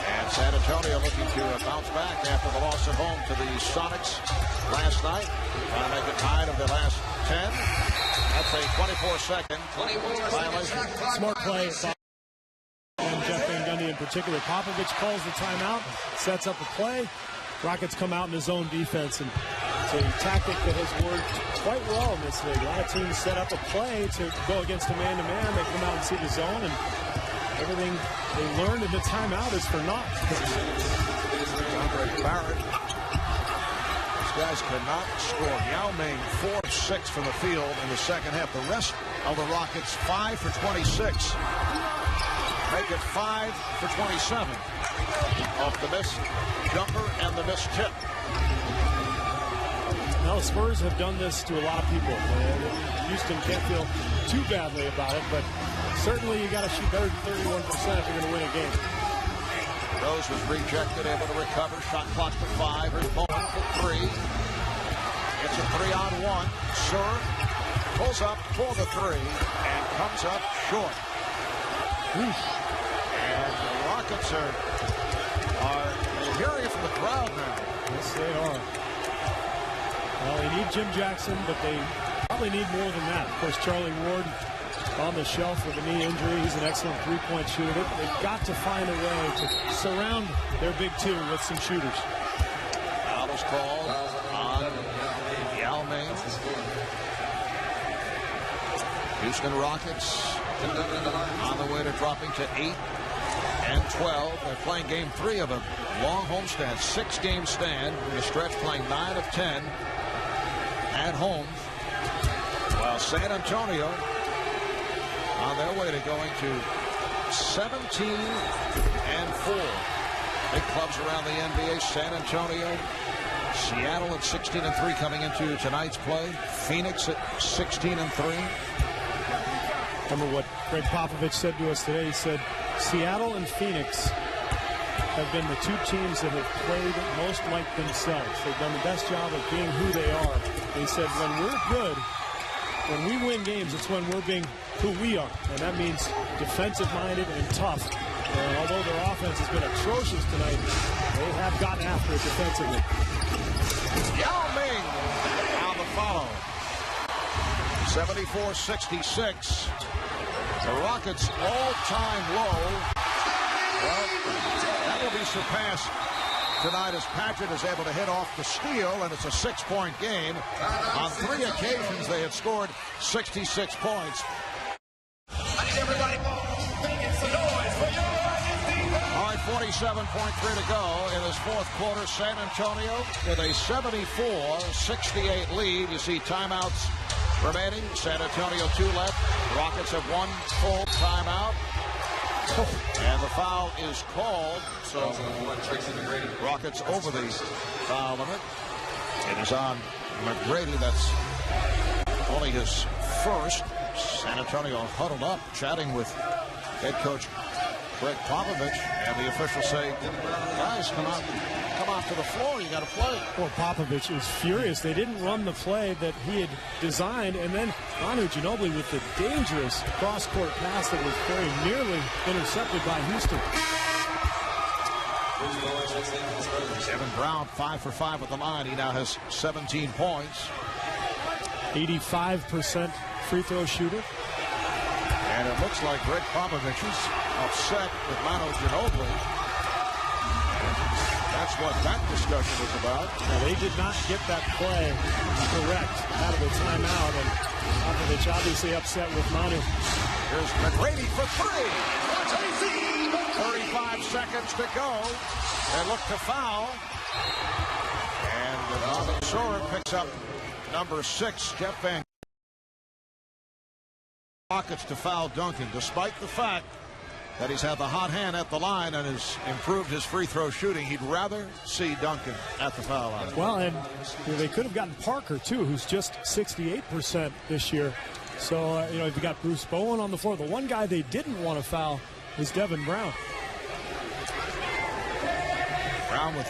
And San Antonio looking to bounce back after the loss at home to the Sonics last night. Trying to make it 9 of their last 10. That's a 24-second violation. Smart play. And Jeff Van Gundy in particular. Popovich calls the timeout, sets up a play. Rockets come out in his own defense, and it's a tactic that has worked quite well in this league. A lot of teams set up a play to go against a man-to-man. They come out and see the zone, and everything they learned in the timeout is for naught. Andre Barrett. These guys cannot score. Yao Ming 4 of 6 from the field in the second half. The rest of the Rockets 5 for 26. Make it 5 for 27 off the missed jumper and the missed tip. Now, the Spurs have done this to a lot of people. Houston can't feel too badly about it, but certainly you got to shoot better than 31% if you're going to win a game. Rose was rejected, able to recover. Shot clock to 5. Here's Bowen for 3. It's a 3-on-1. Sur pulls up for the 3 and comes up short. And the Rockets are hearing it from the crowd now. Yes, they are. Well, they need Jim Jackson, but they probably need more than that. Of course, Charlie Ward on the shelf with a knee injury. He's an excellent three-point shooter. They've got to find a way to surround their big two with some shooters. Foul is called on Yao Ming. Houston Rockets on the way to dropping to 8 and 12. They're playing game 3 of a long homestand, 6-game stand in the stretch, playing 9 of 10 at home, while San Antonio on their way to going to 17 and 4. Big clubs around the NBA. San Antonio, Seattle at 16 and 3 coming into tonight's play. Phoenix at 16 and 3. Remember what Greg Popovich said to us today. He said Seattle and Phoenix have been the two teams that have played most like themselves. They've done the best job of being who they are. He said when we're good, when we win games, it's when we're being who we are. And that means defensive-minded and tough. And although their offense has been atrocious tonight, they have gotten after it defensively. Yao Ming on the follow. 74-66. The Rockets' all-time low. Well, that will be surpassed tonight as Patrick is able to hit off the steal, and it's a 6-point game. On 3 occasions, they had scored 66 points. All right, 47.3 to go in this fourth quarter. San Antonio with a 74-68 lead. You see timeouts remaining. San Antonio 2 left. Rockets have 1 full timeout. And the foul is called. So Rockets over the foul limit. It is on McGrady. That's only his first. San Antonio huddled up, chatting with head coach Greg Popovich, and the officials say, guys, come out to the floor. You got to play. Well, Popovich was furious. They didn't run the play that he had designed, and then Manu Ginobili with the dangerous cross-court pass that was very nearly intercepted by Houston. Kevin Brown 5 for 5 at the line. He now has 17 points. 85% free throw shooter. And it looks like Greg Popovich is upset with Manu Ginobili. That's what that discussion is about. Now, they did not get that play correct out of the timeout, and Popovich obviously upset with Manu. Here's McGrady for 3. 35 seconds to go. They look to foul. And Sur picks up number 6, Jeff Van. Rockets to foul Duncan, despite the fact that he's had the hot hand at the line and has improved his free throw shooting. He'd rather see Duncan at the foul line. Well, and they could have gotten Parker, too, who's just 68% this year. So, you've got Bruce Bowen on the floor. The one guy they didn't want to foul is Devin Brown. Brown with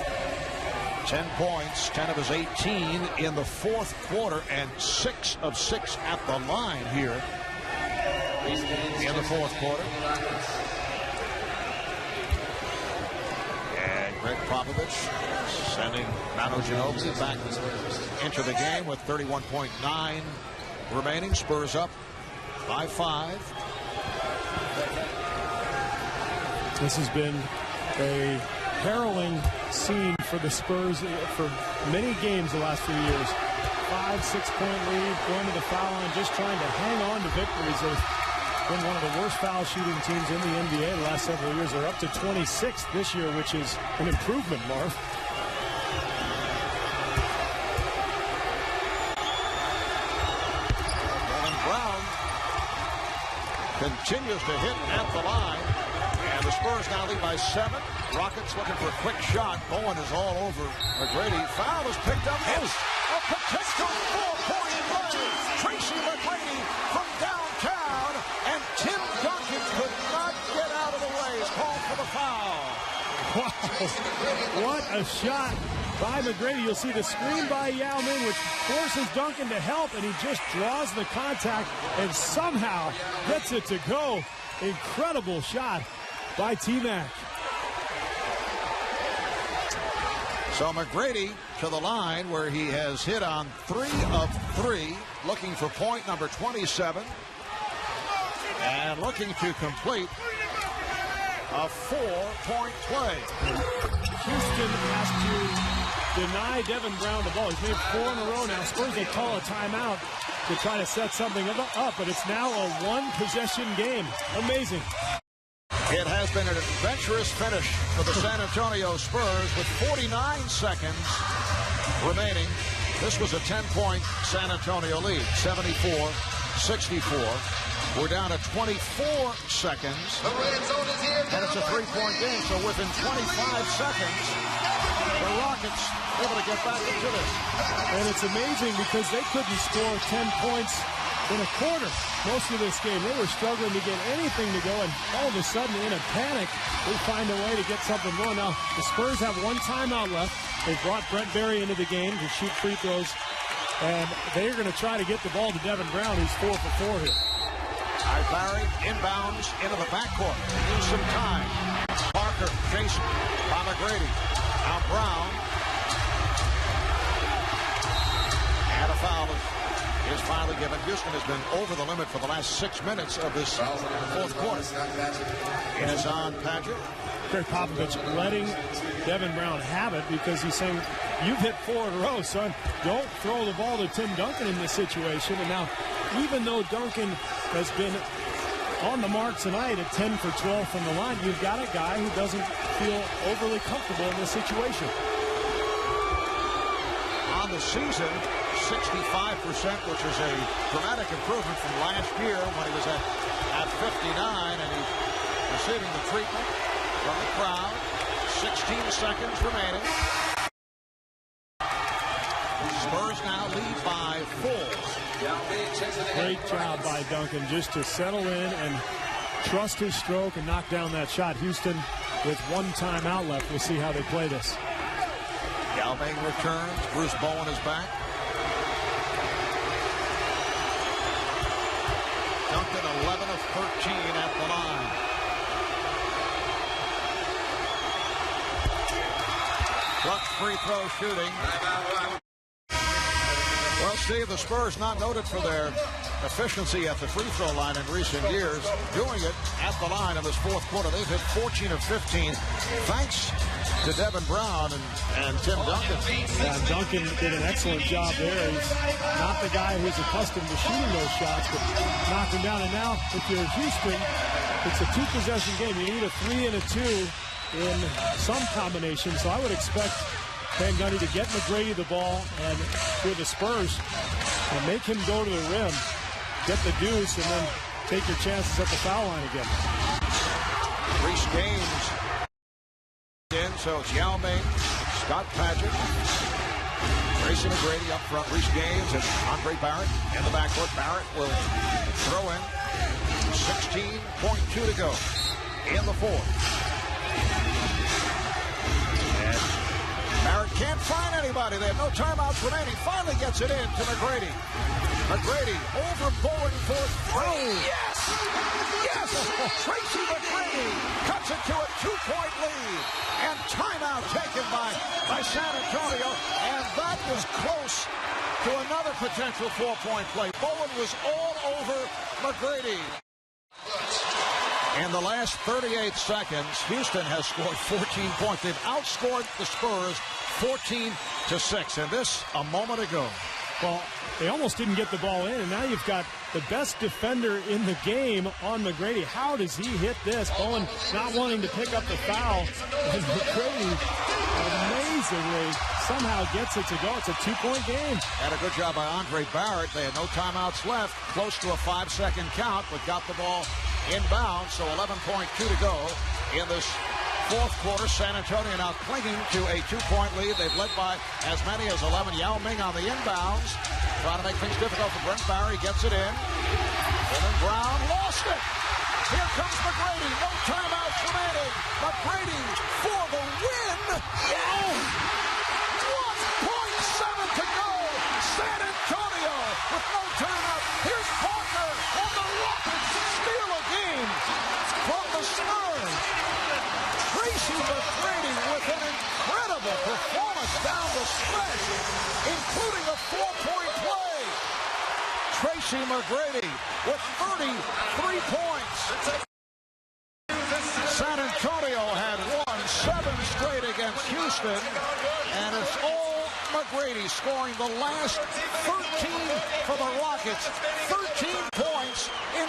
10 points, 10 of his 18 in the fourth quarter, and 6 of 6 at the line here in the fourth quarter. And Greg Popovich sending Manu Ginobili back into the game with 31.9 remaining. Spurs up by 5. This has been a harrowing scene for the Spurs for many games the last few years. 5-6-point lead, going to the foul line, just trying to hang on to victories. They've been one of the worst foul shooting teams in the NBA the last several years. They're up to 26th this year, which is an improvement, Marv. And Brown continues to hit at the line. And the Spurs now lead by 7. Rockets looking for a quick shot. Bowen is all over McGrady. Foul is picked up. Yes. A potential 4-point play. Tracy McGrady from downtown. And Tim Duncan could not get out of the way. He's called for the foul. Wow. What a shot by McGrady. You'll see the screen by Yao Ming, which forces Duncan to help, and he just draws the contact and somehow gets it to go. Incredible shot by T-Mac. So McGrady to the line where he has hit on 3 of 3, looking for point number 27, and looking to complete a 4-point play. Houston has to deny Devin Brown the ball. He's made 4 in a row now. Spurs will call a timeout to try to set something up, but it's now a 1-possession game. Amazing. It has been an adventurous finish for the San Antonio Spurs with 49 seconds remaining. This was a 10-point San Antonio lead, 74-64. We're down to 24 seconds, and it's a 3-point game. So within 25 seconds, the Rockets able to get back into this. And it's amazing because they couldn't score 10 points in a quarter most of this game. They were struggling to get anything to go, and all of a sudden, in a panic, they find a way to get something going. Now, the Spurs have 1 timeout left. They've brought Brent Berry into the game to shoot free throws, and they're going to try to get the ball to Devin Brown, who's 4 for 4 here. All right, Barry inbounds into the backcourt. Needs some time. Parker, Jason, by McGrady. Now Brown. And a foul is finally given. Houston has been over the limit for the last 6 minutes of this fourth quarter. It is on Paget. Greg Popovich letting Devin Brown have it because he's saying, you've hit 4 in a row, son. Don't throw the ball to Tim Duncan in this situation. And now, even though Duncan has been on the mark tonight at 10 for 12 from the line, you've got a guy who doesn't feel overly comfortable in this situation. On the season, 65%, which is a dramatic improvement from last year when he was at 59, and he's receiving the treatment from the crowd. 16 seconds remaining. Spurs now lead by 4. Great job by Duncan just to settle in and trust his stroke and knock down that shot. Houston with 1 timeout left. We'll see how they play this. Yao Ming returns. Bruce Bowen is back. Duncan 11 of 13 at the line. Clutch free throw shooting. Well, Steve, the Spurs not noted for their efficiency at the free throw line in recent years. Doing it at the line in this fourth quarter. They've hit 14 of 15 thanks to Devin Brown and Tim Duncan. Yeah, Duncan did an excellent job there. He's not the guy who's accustomed to shooting those shots, but knocked him down. And now, if you're Houston, it's a 2-possession game. You need a 3 and a 2 in some combination. So I would expect Van Gundy to get McGrady the ball and for the Spurs and make him go to the rim, get the deuce, and then take your chances at the foul line again. Reece Gaines in, so it's Yao Ming, Scott Paget, Tracy McGrady up front, Reece Gaines, and Andre Barrett in the backcourt. Barrett will throw in. 16.2 to go in the fourth. Barrett can't find anybody. They have no timeouts remaining. Finally gets it in to McGrady. McGrady over Bowen for 3. Yes! Yes! Tracy McGrady cuts it to a 2-point lead. And timeout taken by San Antonio. And that was close to another potential 4-point play. Bowen was all over McGrady. In the last 38 seconds, Houston has scored 14 points. They've outscored the Spurs 14-6, and this a moment ago. Well, they almost didn't get the ball in, and now you've got the best defender in the game on McGrady. How does he hit this? Bowen not wanting to pick up the foul, and McGrady amazingly somehow gets it to go. It's a 2-point game. Had a good job by Andre Barrett. They had no timeouts left, close to a 5-second count, but got the ball inbound, so 11.2 to go in this fourth quarter. San Antonio now clinging to a 2-point lead. They've led by as many as 11. Yao Ming on the inbounds, trying to make things difficult for Brent Barry. Gets it in. Dylan Brown lost it. Here comes McGrady. No timeouts remaining. McGrady for the win. Oh! 1.7 to go. San Antonio with no timeout. Here's Parker on the Rockets. Steal a game from the Spurs. Tracy McGrady with an incredible performance down the stretch, including a 4-point play. Tracy McGrady with 33 points. San Antonio had won 7 straight against Houston, and it's all McGrady scoring the last 13 for the Rockets. 13 points in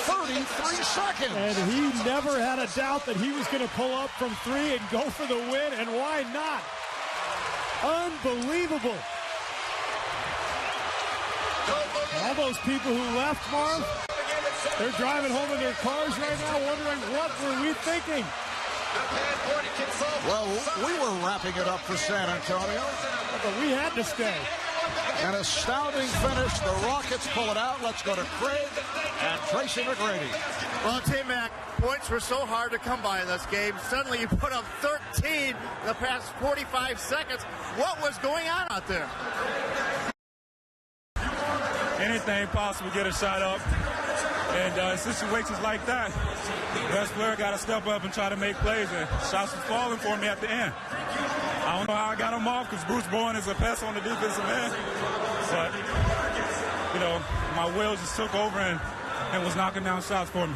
33 seconds. And he never had a doubt that he was going to pull up from 3 and go for the win, and why not? Unbelievable. All those people who left, Marv, they're driving home in their cars right now wondering, what were we thinking? Well, we were wrapping it up for San Antonio. But we had to stay. An astounding finish. The Rockets pull it out. Let's go to Craig and Tracy McGrady. Well, T-Mac, points were so hard to come by in this game. Suddenly you put up 13 in the past 45 seconds. What was going on out there? Anything possible, get a shot up. And situations like that, the best player got to step up and try to make plays. And shots were falling for me at the end. I don't know how I got him off because Bruce Bowen is a pest on the defensive end. But, you know, my will just took over and was knocking down shots for me.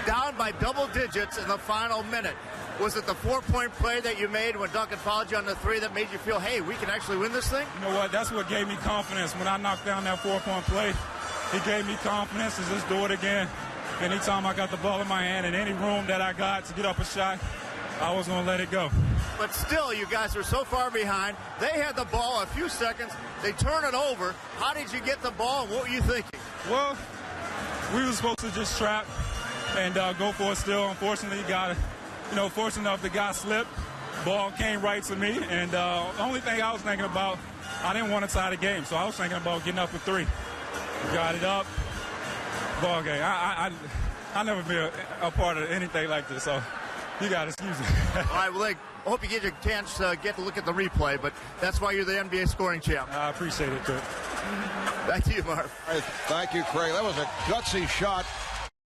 Down by double digits in the final minute. Was it the 4-point play that you made when Duncan fouled you on the 3 that made you feel, hey, we can actually win this thing? You know what? That's what gave me confidence. When I knocked down that 4-point play, it gave me confidence to just do it again. Anytime I got the ball in my hand in any room that I got to get up a shot, I was going to let it go. But still, you guys were so far behind. They had the ball a few seconds. They turn it over. How did you get the ball, and what were you thinking? Well, we were supposed to just trap and go for it still. Unfortunately, fortunate enough the guy slipped. Ball came right to me, and the only thing I was thinking about, I didn't want to tie the game, so I was thinking about getting up for 3. Got it up. Ball game. I never been a part of anything like this, so you got to excuse me. All right, well, I hope you get a chance to get to look at the replay, but that's why you're the NBA scoring champ. I appreciate it, Kurt. Back to you, Marv. Thank you, Craig. That was a gutsy shot